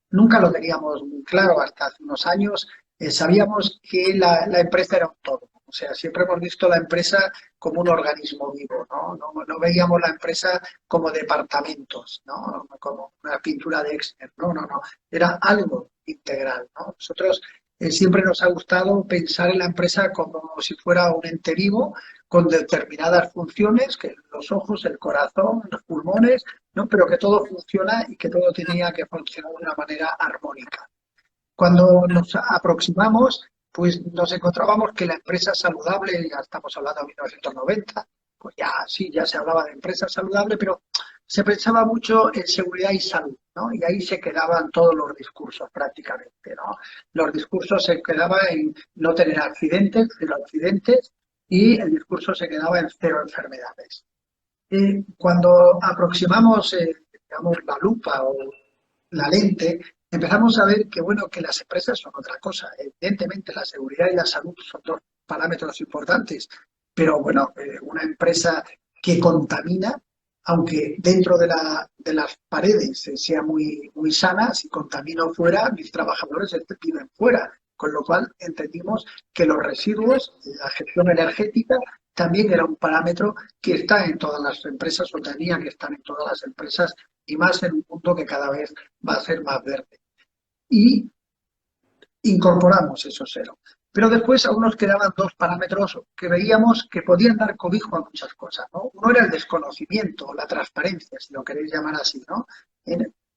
nunca lo teníamos muy claro hasta hace unos años. Sabíamos que la empresa era un todo. O sea, siempre hemos visto la empresa como un organismo vivo, ¿no? No veíamos la empresa como departamentos, ¿no? Como una pintura de Excel, no. Era algo integral, ¿no? Nosotros siempre nos ha gustado pensar en la empresa como si fuera un ente vivo con determinadas funciones, que los ojos, el corazón, los pulmones, ¿no? Pero que todo funciona y que todo tenía que funcionar de una manera armónica. Cuando nos aproximamos, pues nos encontrábamos que la empresa saludable, ya estamos hablando de 1990, pues ya sí, ya se hablaba de empresa saludable, pero se pensaba mucho en seguridad y salud, ¿no? Y ahí se quedaban todos los discursos prácticamente, ¿no? Los discursos se quedaban en no tener accidentes, cero accidentes, y el discurso se quedaba en cero enfermedades. Cuando aproximamos, digamos, la lupa o la lente, empezamos a ver que, bueno, que las empresas son otra cosa. Evidentemente, la seguridad y la salud son dos parámetros importantes, pero, bueno, una empresa que contamina, aunque dentro de las paredes sea muy, muy sana, si contamino fuera, mis trabajadores viven fuera. Con lo cual entendimos que los residuos, la gestión energética, también era un parámetro que está en todas las empresas o tenía que estar en todas las empresas y más en un mundo que cada vez va a ser más verde. Y incorporamos eso cero. Pero después aún nos quedaban dos parámetros que veíamos que podían dar cobijo a muchas cosas, ¿no? Uno era el desconocimiento, la transparencia, si lo queréis llamar así, ¿no?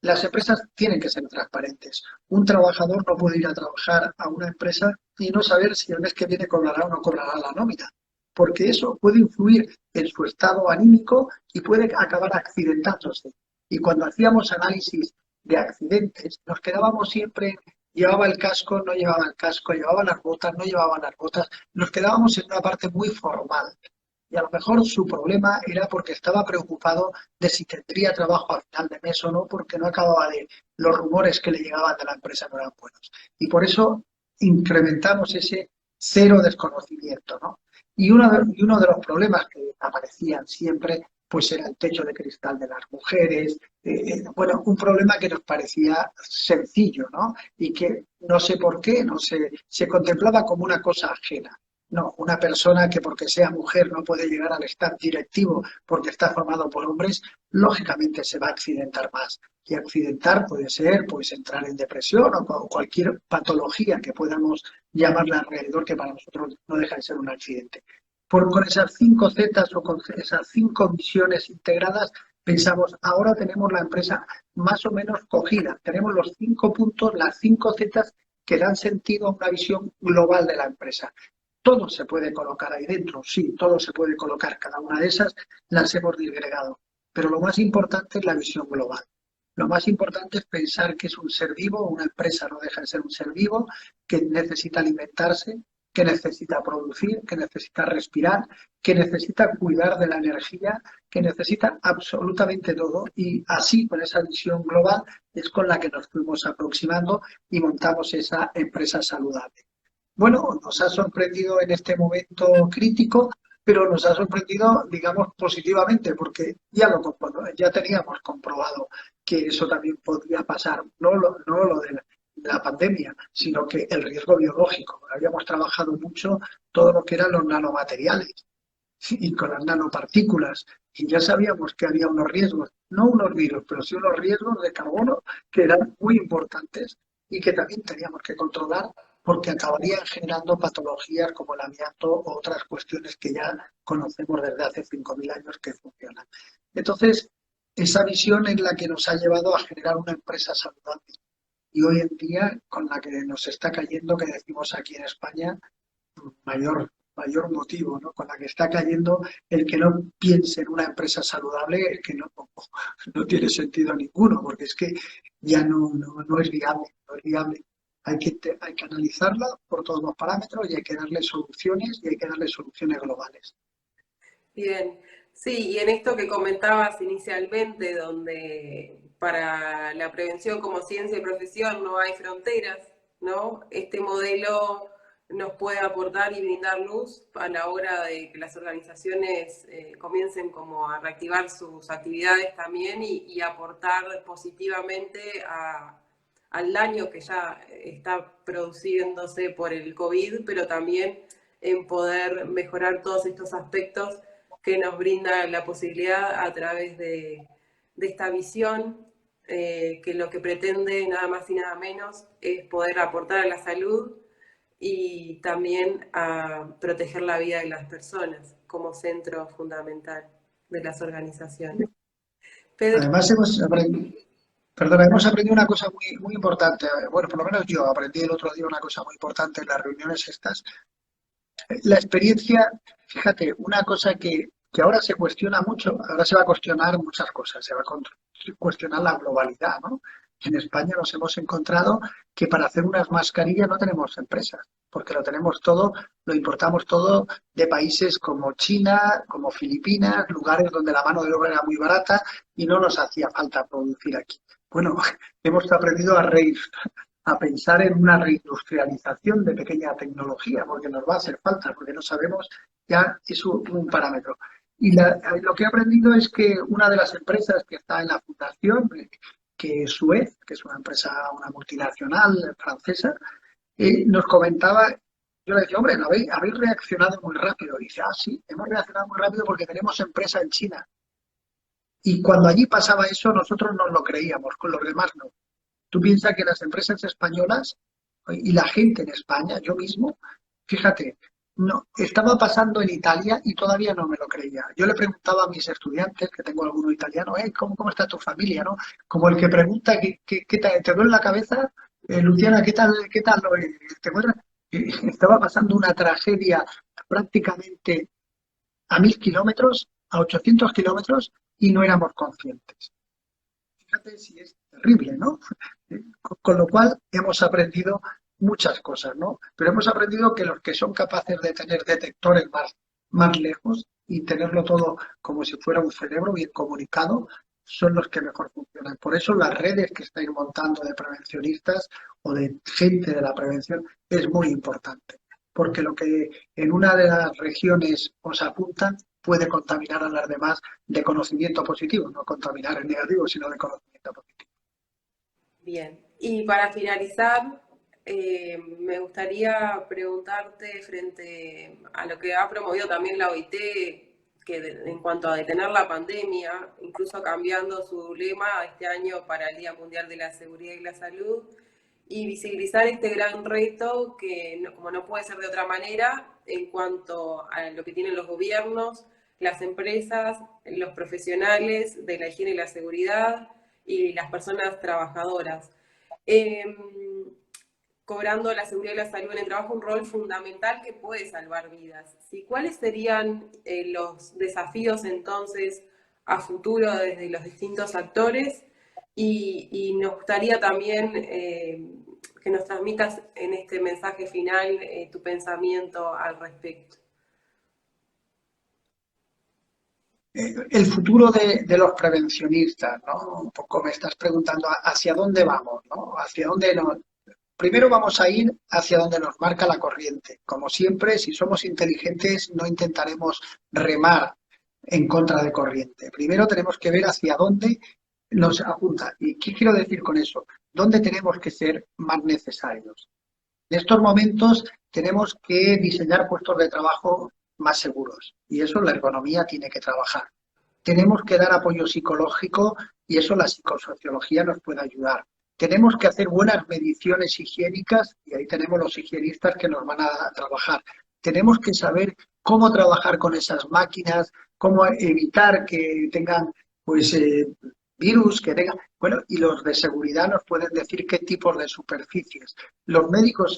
Las empresas tienen que ser transparentes. Un trabajador no puede ir a trabajar a una empresa y no saber si el mes que viene cobrará o no cobrará la nómina, porque eso puede influir en su estado anímico y puede acabar accidentándose. Y cuando hacíamos análisis de accidentes, nos quedábamos siempre, llevaba el casco, no llevaba el casco, llevaba las botas, no llevaba las botas, nos quedábamos en una parte muy formal. Y a lo mejor su problema era porque estaba preocupado de si tendría trabajo al final de mes o no, porque no acababa de, los rumores que le llegaban de la empresa no eran buenos. Y por eso incrementamos ese cero desconocimiento, ¿no? Y uno de los problemas que aparecían siempre, pues era el techo de cristal de las mujeres, bueno, un problema que nos parecía sencillo, ¿no? Y que no sé por qué, no sé, se contemplaba como una cosa ajena. No, una persona que porque sea mujer no puede llegar al staff directivo porque está formado por hombres, lógicamente se va a accidentar más. Y accidentar puede ser pues entrar en depresión o cualquier patología que podamos llamarla alrededor, que para nosotros no deja de ser un accidente. Con esas 5 Zetas o con esas 5 misiones integradas, pensamos, ahora tenemos la empresa más o menos cogida. Tenemos los 5 puntos, las 5 Zetas que dan sentido a una visión global de la empresa. Todo se puede colocar ahí dentro, sí, todo se puede colocar. Cada una de esas las hemos disgregado. Pero lo más importante es la visión global. Lo más importante es pensar que es un ser vivo, una empresa no deja de ser un ser vivo, que necesita alimentarse, que necesita producir, que necesita respirar, que necesita cuidar de la energía, que necesita absolutamente todo. Y así, con esa visión global, es con la que nos fuimos aproximando y montamos esa empresa saludable. Bueno, nos ha sorprendido en este momento crítico, pero nos ha sorprendido, digamos, positivamente, porque ya teníamos comprobado que eso también podía pasar, no lo de la pandemia, sino que el riesgo biológico. Habíamos trabajado mucho todo lo que eran los nanomateriales y con las nanopartículas, y ya sabíamos que había unos riesgos, no unos virus, pero sí unos riesgos de carbono que eran muy importantes y que también teníamos que controlar porque acabarían generando patologías como el amianto o otras cuestiones que ya conocemos desde hace 5.000 años que funcionan. Entonces, esa visión es la que nos ha llevado a generar una empresa saludable. Y hoy en día, con la que nos está cayendo, que decimos aquí en España, mayor motivo, ¿no? Con la que está cayendo el que no piense en una empresa saludable, es que no tiene sentido ninguno, porque es que ya no es viable, no es viable. Hay que analizarla por todos los parámetros y hay que darle soluciones y hay que darle soluciones globales. Bien, sí, y en esto que comentabas inicialmente, donde para la prevención como ciencia y profesión no hay fronteras, ¿no? Este modelo nos puede aportar y brindar luz a la hora de que las organizaciones comiencen como a reactivar sus actividades también y aportar positivamente al daño que ya está produciéndose por el COVID, pero también en poder mejorar todos estos aspectos que nos brinda la posibilidad a través de esta visión, que lo que pretende nada más y nada menos es poder aportar a la salud y también a proteger la vida de las personas como centro fundamental de las organizaciones. Pedro, Además, hemos aprendido una cosa muy importante. Bueno, por lo menos yo aprendí el otro día una cosa muy importante en las reuniones estas. La experiencia, fíjate, una cosa que ahora se cuestiona mucho, ahora se va a cuestionar muchas cosas, se va a cuestionar la globalidad, ¿no? En España nos hemos encontrado que para hacer unas mascarillas no tenemos empresas, porque lo tenemos todo, lo importamos todo de países como China, como Filipinas, lugares donde la mano de obra era muy barata y no nos hacía falta producir aquí. Bueno, hemos aprendido a pensar en una reindustrialización de pequeña tecnología, porque nos va a hacer falta, porque no sabemos, ya es un parámetro. Y lo que he aprendido es que una de las empresas que está en la fundación, que es Suez, que es una empresa, una multinacional francesa, nos comentaba, yo le decía, hombre, ¿no habéis reaccionado muy rápido? Y dice, sí, hemos reaccionado muy rápido porque tenemos empresa en China. Y cuando allí pasaba eso, nosotros nos lo creíamos, con los demás no. Tú piensas que las empresas españolas y la gente en España, yo mismo, fíjate, no, estaba pasando en Italia y todavía no me lo creía. Yo le preguntaba a mis estudiantes, que tengo alguno italiano, ¿cómo está tu familia? ¿No? Como el que pregunta, ¿qué tal, te duele la cabeza? Luciana, ¿qué tal ¿Te acuerdas? Estaba pasando una tragedia prácticamente a 1.000 kilómetros, a 800 kilómetros y no éramos conscientes. Fíjate si es terrible, ¿no? Con lo cual hemos aprendido muchas cosas, ¿no? Pero hemos aprendido que los que son capaces de tener detectores más lejos y tenerlo todo como si fuera un cerebro bien comunicado, son los que mejor funcionan. Por eso las redes que estáis montando de prevencionistas o de gente de la prevención es muy importante, porque lo que en una de las regiones os apuntan puede contaminar a las demás de conocimiento positivo, no contaminar en negativo, sino de conocimiento positivo. bien. Y para finalizar, me gustaría preguntarte frente a lo que ha promovido también la OIT, en cuanto a detener la pandemia, incluso cambiando su lema este año para el Día Mundial de la Seguridad y la Salud, y visibilizar este gran reto que, como no puede ser de otra manera, en cuanto a lo que tienen los gobiernos, las empresas, los profesionales de la higiene y la seguridad y las personas trabajadoras. Eh, Cobrando la seguridad y la salud en el trabajo un rol fundamental que puede salvar vidas. ¿Sí? ¿Cuáles serían los desafíos entonces a futuro desde los distintos actores? Y nos gustaría también que nos transmitas en este mensaje final tu pensamiento al respecto. El futuro de los prevencionistas, ¿no? Un poco me estás preguntando hacia dónde vamos, ¿no? Hacia dónde nos... Primero vamos a ir hacia donde nos marca la corriente. Como siempre, si somos inteligentes, no intentaremos remar en contra de corriente. Primero tenemos que ver hacia dónde nos apunta. ¿Y qué quiero decir con eso? ¿Dónde tenemos que ser más necesarios? En estos momentos tenemos que diseñar puestos de trabajo más seguros y eso la ergonomía tiene que trabajar. Tenemos que dar apoyo psicológico y eso la psicosociología nos puede ayudar. Tenemos que hacer buenas mediciones higiénicas y ahí tenemos los higienistas que nos van a trabajar. Tenemos que saber cómo trabajar con esas máquinas, cómo evitar que tengan pues virus, que tengan... Bueno, y los de seguridad nos pueden decir qué tipos de superficies. Los médicos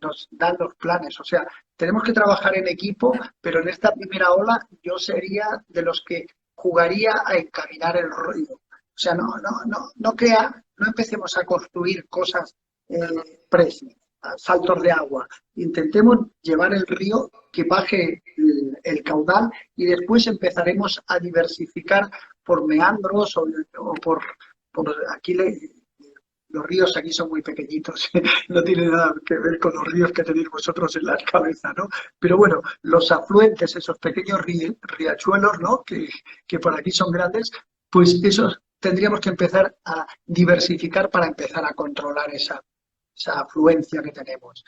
nos dan los planes, o sea, tenemos que trabajar en equipo, pero en esta primera ola yo sería de los que jugaría a encaminar el ruido. O sea, no empecemos a construir cosas saltos de agua. Intentemos llevar el río que baje el caudal y después empezaremos a diversificar por meandros o por aquí los ríos aquí son muy pequeñitos, no tiene nada que ver con los ríos que tenéis vosotros en la cabeza, ¿no? Pero bueno, los afluentes, esos pequeños riachuelos, ¿no? Que por aquí son grandes, pues esos tendríamos que empezar a diversificar para empezar a controlar esa afluencia que tenemos.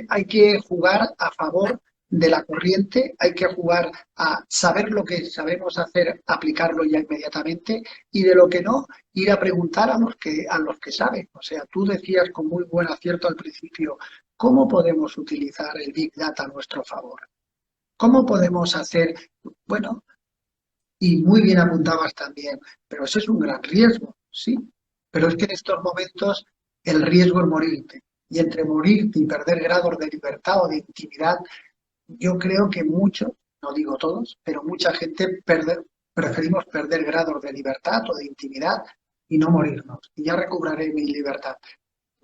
Hay que jugar a favor de la corriente, hay que jugar a saber lo que sabemos hacer, aplicarlo ya inmediatamente y de lo que no, ir a preguntar a los que saben. O sea, tú decías con muy buen acierto al principio, ¿cómo podemos utilizar el Big Data a nuestro favor? ¿Cómo podemos hacer, bueno, y muy bien apuntabas también, pero ese es un gran riesgo, sí, pero es que en estos momentos el riesgo es morirte. Y entre morirte y perder grados de libertad o de intimidad, yo creo que muchos, no digo todos, pero mucha gente preferimos perder grados de libertad o de intimidad y no morirnos. Y ya recobraré mi libertad,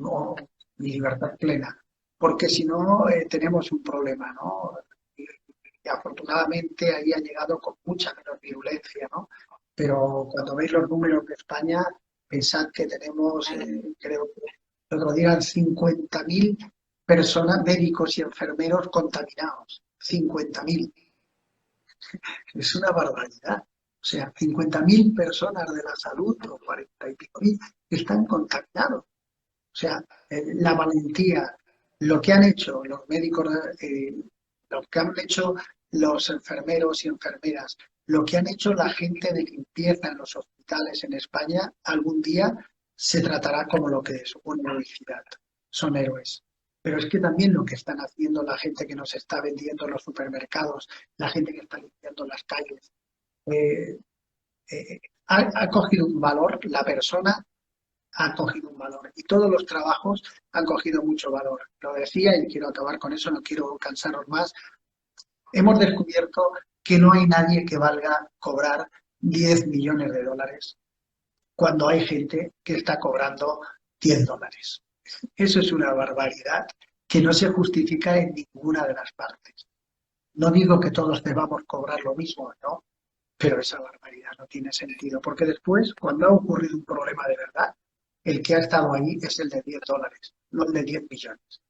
o mi libertad plena, porque si no tenemos un problema, ¿no? Y afortunadamente ahí ha llegado con mucha menos virulencia, ¿no? Pero cuando veis los números de España, pensad que tenemos, creo que el otro día, 50.000 personas, médicos y enfermeros contaminados. 50.000. Es una barbaridad. O sea, 50.000 personas de la salud, o 40 y pico mil, están contaminados. O sea, la valentía, lo que han hecho los médicos, lo que han hecho los enfermeros y enfermeras, lo que han hecho la gente de limpieza en los hospitales en España, algún día se tratará como lo que es una heroicidad. Son héroes. Pero es que también lo que están haciendo la gente que nos está vendiendo en los supermercados, la gente que está limpiando las calles, ha cogido un valor, la persona ha cogido un valor y todos los trabajos han cogido mucho valor. Lo decía y quiero acabar con eso, no quiero cansaros más. Hemos descubierto que no hay nadie que valga cobrar 10 millones de dólares cuando hay gente que está cobrando 10 dólares. Eso es una barbaridad que no se justifica en ninguna de las partes. No digo que todos debamos cobrar lo mismo, no, pero esa barbaridad no tiene sentido, porque después, cuando ha ocurrido un problema de verdad, el que ha estado ahí es el de 10 dólares, no el de 10 millones.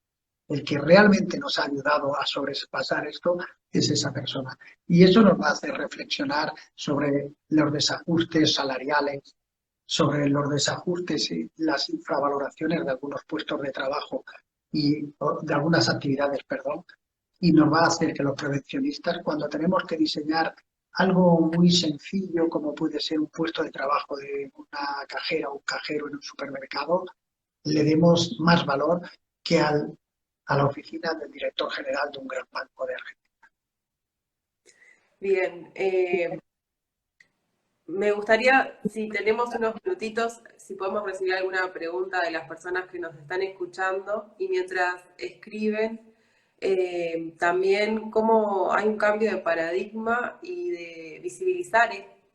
El que realmente nos ha ayudado a sobrepasar esto es esa persona. Y eso nos va a hacer reflexionar sobre los desajustes salariales, sobre los desajustes y las infravaloraciones de algunos puestos de trabajo. o de algunas actividades, perdón, y nos va a hacer que los prevencionistas, cuando tenemos que diseñar algo muy sencillo, como puede ser un puesto de trabajo de una cajera o un cajero en un supermercado, le demos más valor que a la oficina del director general de un gran banco de Argentina. Bien, me gustaría, si tenemos unos minutitos, si podemos recibir alguna pregunta de las personas que nos están escuchando y mientras escriben, también cómo hay un cambio de paradigma y de visibilizar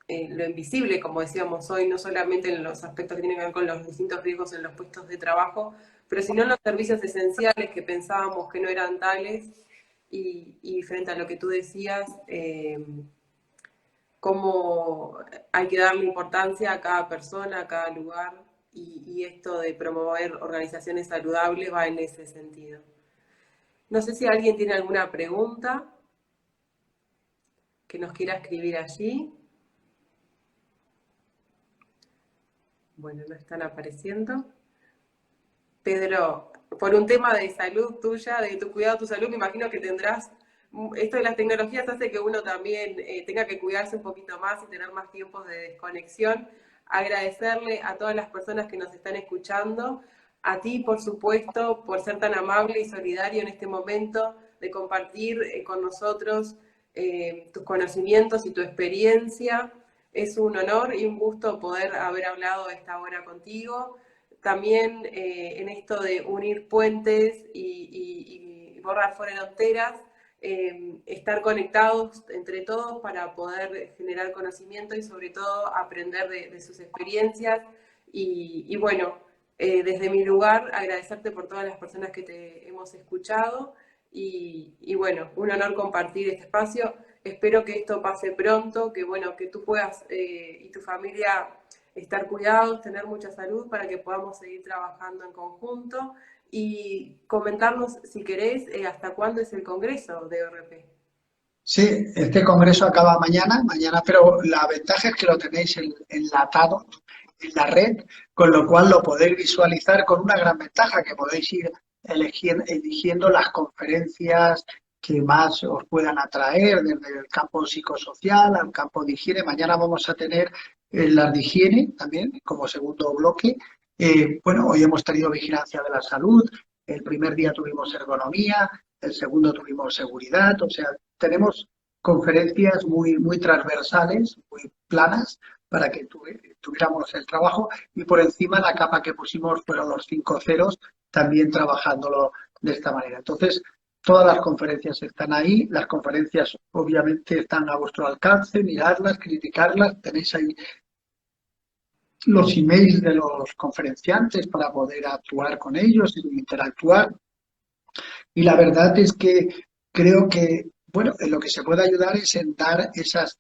lo invisible, como decíamos hoy, no solamente en los aspectos que tienen que ver con los distintos riesgos en los puestos de trabajo, pero sino en los servicios esenciales que pensábamos que no eran tales y frente a lo que tú decías, cómo hay que darle importancia a cada persona, a cada lugar, y esto de promover organizaciones saludables va en ese sentido. No sé si alguien tiene alguna pregunta que nos quiera escribir allí. Bueno, no están apareciendo. Pedro, por un tema de salud tuya, de tu cuidado de tu salud, me imagino que tendrás, esto de las tecnologías hace que uno también tenga que cuidarse un poquito más y tener más tiempos de desconexión. Agradecerle a todas las personas que nos están escuchando, a ti, por supuesto, por ser tan amable y solidario en este momento, de compartir con nosotros tus conocimientos y tu experiencia. Es un honor y un gusto poder haber hablado a esta hora contigo. También en esto de unir puentes y borrar fronteras, estar conectados entre todos para poder generar conocimiento y sobre todo aprender de sus experiencias. Y bueno, desde mi lugar, agradecerte por todas las personas que te hemos escuchado y bueno, un honor compartir este espacio. Espero que esto pase pronto, que bueno, que tú puedas y tu familia estar cuidados, tener mucha salud para que podamos seguir trabajando en conjunto y comentarnos, si querés, hasta cuándo es el congreso de ORP. Sí, este congreso acaba mañana, pero la ventaja es que lo tenéis enlatado en la red, con lo cual lo podéis visualizar con una gran ventaja, que podéis ir eligiendo las conferencias que más os puedan atraer, desde el campo psicosocial al campo de higiene. Mañana vamos a tener las de higiene también como segundo bloque. Bueno, hoy hemos tenido vigilancia de la salud, el primer día tuvimos ergonomía, el segundo tuvimos seguridad, o sea, tenemos conferencias muy transversales, muy planas, para que tuviéramos el trabajo, y por encima la capa que pusimos fueron los 5 ceros, también trabajándolo de esta manera. Entonces, todas las conferencias están ahí, las conferencias obviamente están a vuestro alcance, mirarlas, criticarlas, tenéis ahí los emails de los conferenciantes para poder actuar con ellos y interactuar. Y la verdad es que creo que, bueno, en lo que se puede ayudar es en dar esas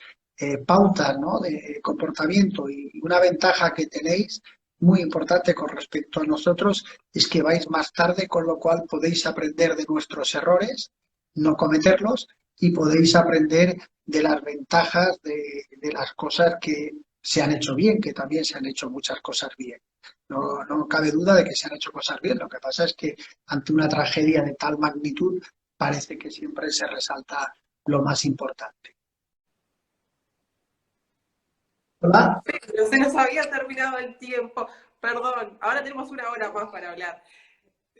pautas, ¿no?, de comportamiento. Y una ventaja que tenéis muy importante con respecto a nosotros es que vais más tarde, con lo cual podéis aprender de nuestros errores, no cometerlos, y podéis aprender de las ventajas de las cosas que se han hecho bien, que también se han hecho muchas cosas bien. No cabe duda de que se han hecho cosas bien. Lo que pasa es que ante una tragedia de tal magnitud parece que siempre se resalta lo más importante. ¿Hola? Pero se nos había terminado el tiempo. Perdón, ahora tenemos una hora más para hablar.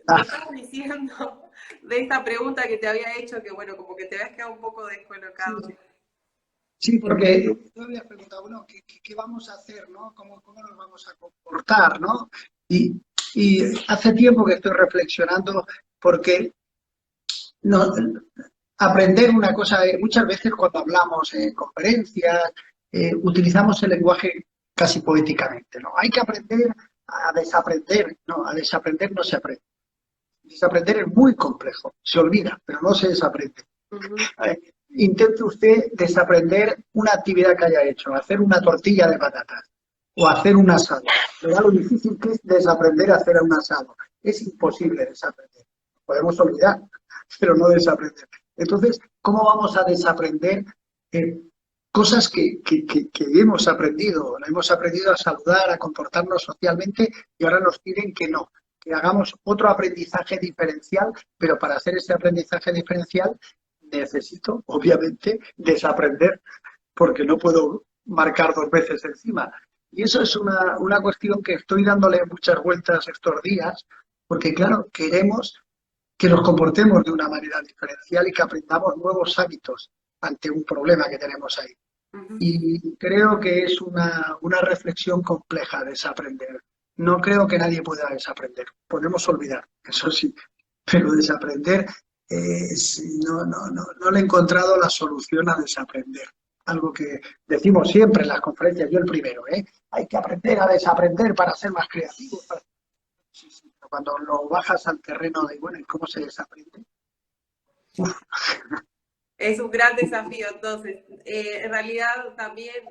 Me estabas diciendo de esta pregunta que te había hecho, que bueno, como que te habías quedado un poco descolocado. Sí, porque tú habías preguntado, bueno, ¿qué vamos a hacer, ¿no? ¿Cómo nos vamos a comportar, ¿no? Y hace tiempo que estoy reflexionando porque no, aprender una cosa, muchas veces cuando hablamos en conferencias, utilizamos el lenguaje casi poéticamente, ¿no? Hay que aprender a desaprender, no, a desaprender no se aprende. Desaprender es muy complejo, se olvida, pero no se desaprende. Intente usted desaprender una actividad que haya hecho, hacer una tortilla de patatas o hacer un asado. Verá lo difícil que es desaprender a hacer un asado. Es imposible desaprender. Podemos olvidar, pero no desaprender. Entonces, ¿cómo vamos a desaprender cosas que hemos aprendido? Hemos aprendido a saludar, a comportarnos socialmente, y ahora nos piden que no. que hagamos otro aprendizaje diferencial, pero para hacer ese aprendizaje diferencial necesito, obviamente, desaprender, porque no puedo marcar dos veces encima. Y eso es una cuestión que estoy dándole muchas vueltas estos días, porque claro, queremos que nos comportemos de una manera diferencial y que aprendamos nuevos hábitos ante un problema que tenemos ahí. Ujú. Y creo que es una reflexión compleja desaprender. No creo que nadie pueda desaprender. Podemos olvidar, eso sí, pero desaprender, no le he encontrado la solución a desaprender. Algo que decimos siempre en las conferencias, yo el primero, ¿eh? Hay que aprender a desaprender para ser más creativos. Sí, sí, pero cuando lo bajas al terreno de, bueno, ¿y cómo se desaprende? Uf, Es un gran desafío, entonces. En realidad también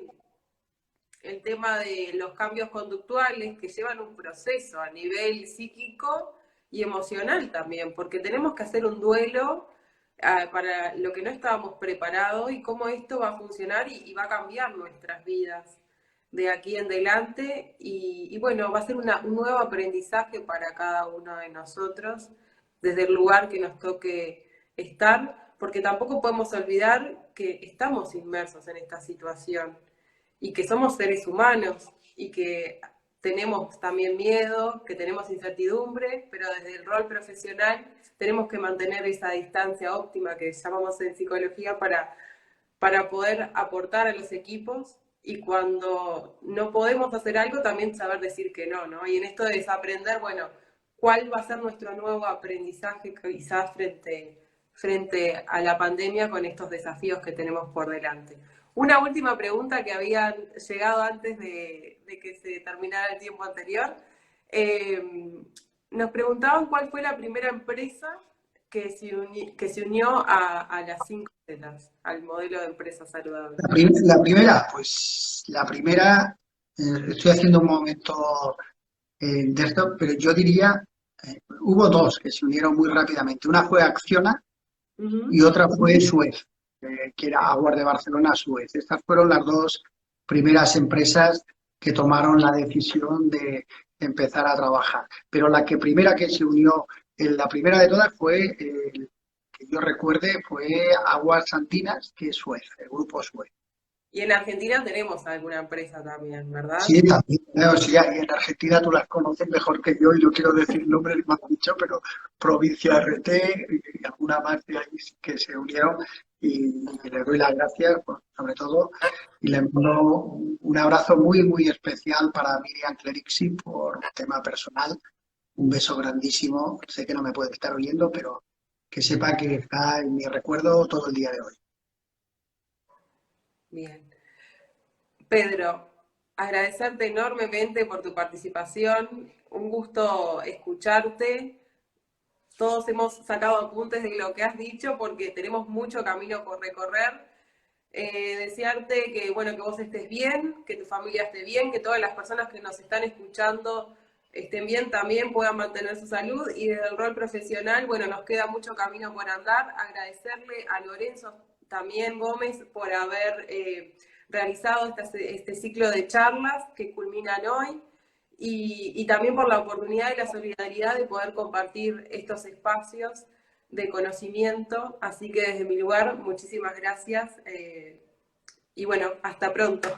el tema de los cambios conductuales que llevan un proceso a nivel psíquico y emocional también, porque tenemos que hacer un duelo para lo que no estábamos preparados y cómo esto va a funcionar y va a cambiar nuestras vidas de aquí en adelante y bueno, va a ser un nuevo aprendizaje para cada uno de nosotros desde el lugar que nos toque estar, porque tampoco podemos olvidar que estamos inmersos en esta situación y que somos seres humanos y que tenemos también miedo, que tenemos incertidumbre, pero desde el rol profesional tenemos que mantener esa distancia óptima que llamamos en psicología para poder aportar a los equipos y cuando no podemos hacer algo también saber decir que no, ¿no? Y en esto de desaprender, bueno, ¿cuál va a ser nuestro nuevo aprendizaje quizás frente a la pandemia con estos desafíos que tenemos por delante? Una última pregunta que habían llegado antes de que se terminara el tiempo anterior. Nos preguntaban cuál fue la primera empresa que se unió a las 5 Zetas, al modelo de empresa saludable. la primera, pues la primera, estoy haciendo un momento de esto, pero yo diría, hubo dos que se unieron muy rápidamente. Una fue Acciona y Ujú. otra fue Suez, que era Aguas de Barcelona, Suez. Estas fueron las dos primeras empresas que tomaron la decisión de empezar a trabajar. Pero la que primera que se unió, la primera de todas fue, que yo recuerde, fue Aguas Andinas, que es Suez, el grupo Suez. Y en Argentina tenemos alguna empresa también, ¿verdad? Sí, también. O sea, y en Argentina tú las conoces mejor que yo, y no quiero decir nombres, me han dicho, pero Provincia RT y alguna más de ahí sí que se unieron y le doy las gracias, pues, sobre todo, y le mando un abrazo muy, muy especial para Miriam Clerixi por un tema personal. Un beso grandísimo. Sé que no me puede estar oyendo, pero que sepa que está en mi recuerdo todo el día de hoy. Bien. Pedro, agradecerte enormemente por tu participación, un gusto escucharte. Todos hemos sacado apuntes de lo que has dicho porque tenemos mucho camino por recorrer. Desearte que, bueno, que vos estés bien, que tu familia esté bien, que todas las personas que nos están escuchando estén bien también, puedan mantener su salud y desde el rol profesional, bueno, nos queda mucho camino por andar. Agradecerle a Lorenzo también Gómez por haber realizado este ciclo de charlas que culminan hoy y también por la oportunidad y la solidaridad de poder compartir estos espacios de conocimiento. Así que desde mi lugar, muchísimas gracias y bueno, hasta pronto.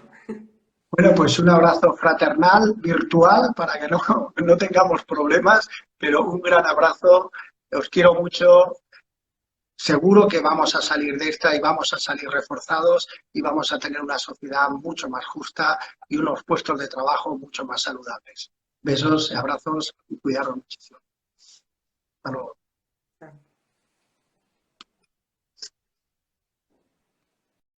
Bueno, pues un abrazo fraternal, virtual, para que no tengamos problemas, pero un gran abrazo. Os quiero mucho. Seguro que vamos a salir de esta y vamos a salir reforzados y vamos a tener una sociedad mucho más justa y unos puestos de trabajo mucho más saludables. Besos, abrazos y cuidaros muchísimo. Hasta luego.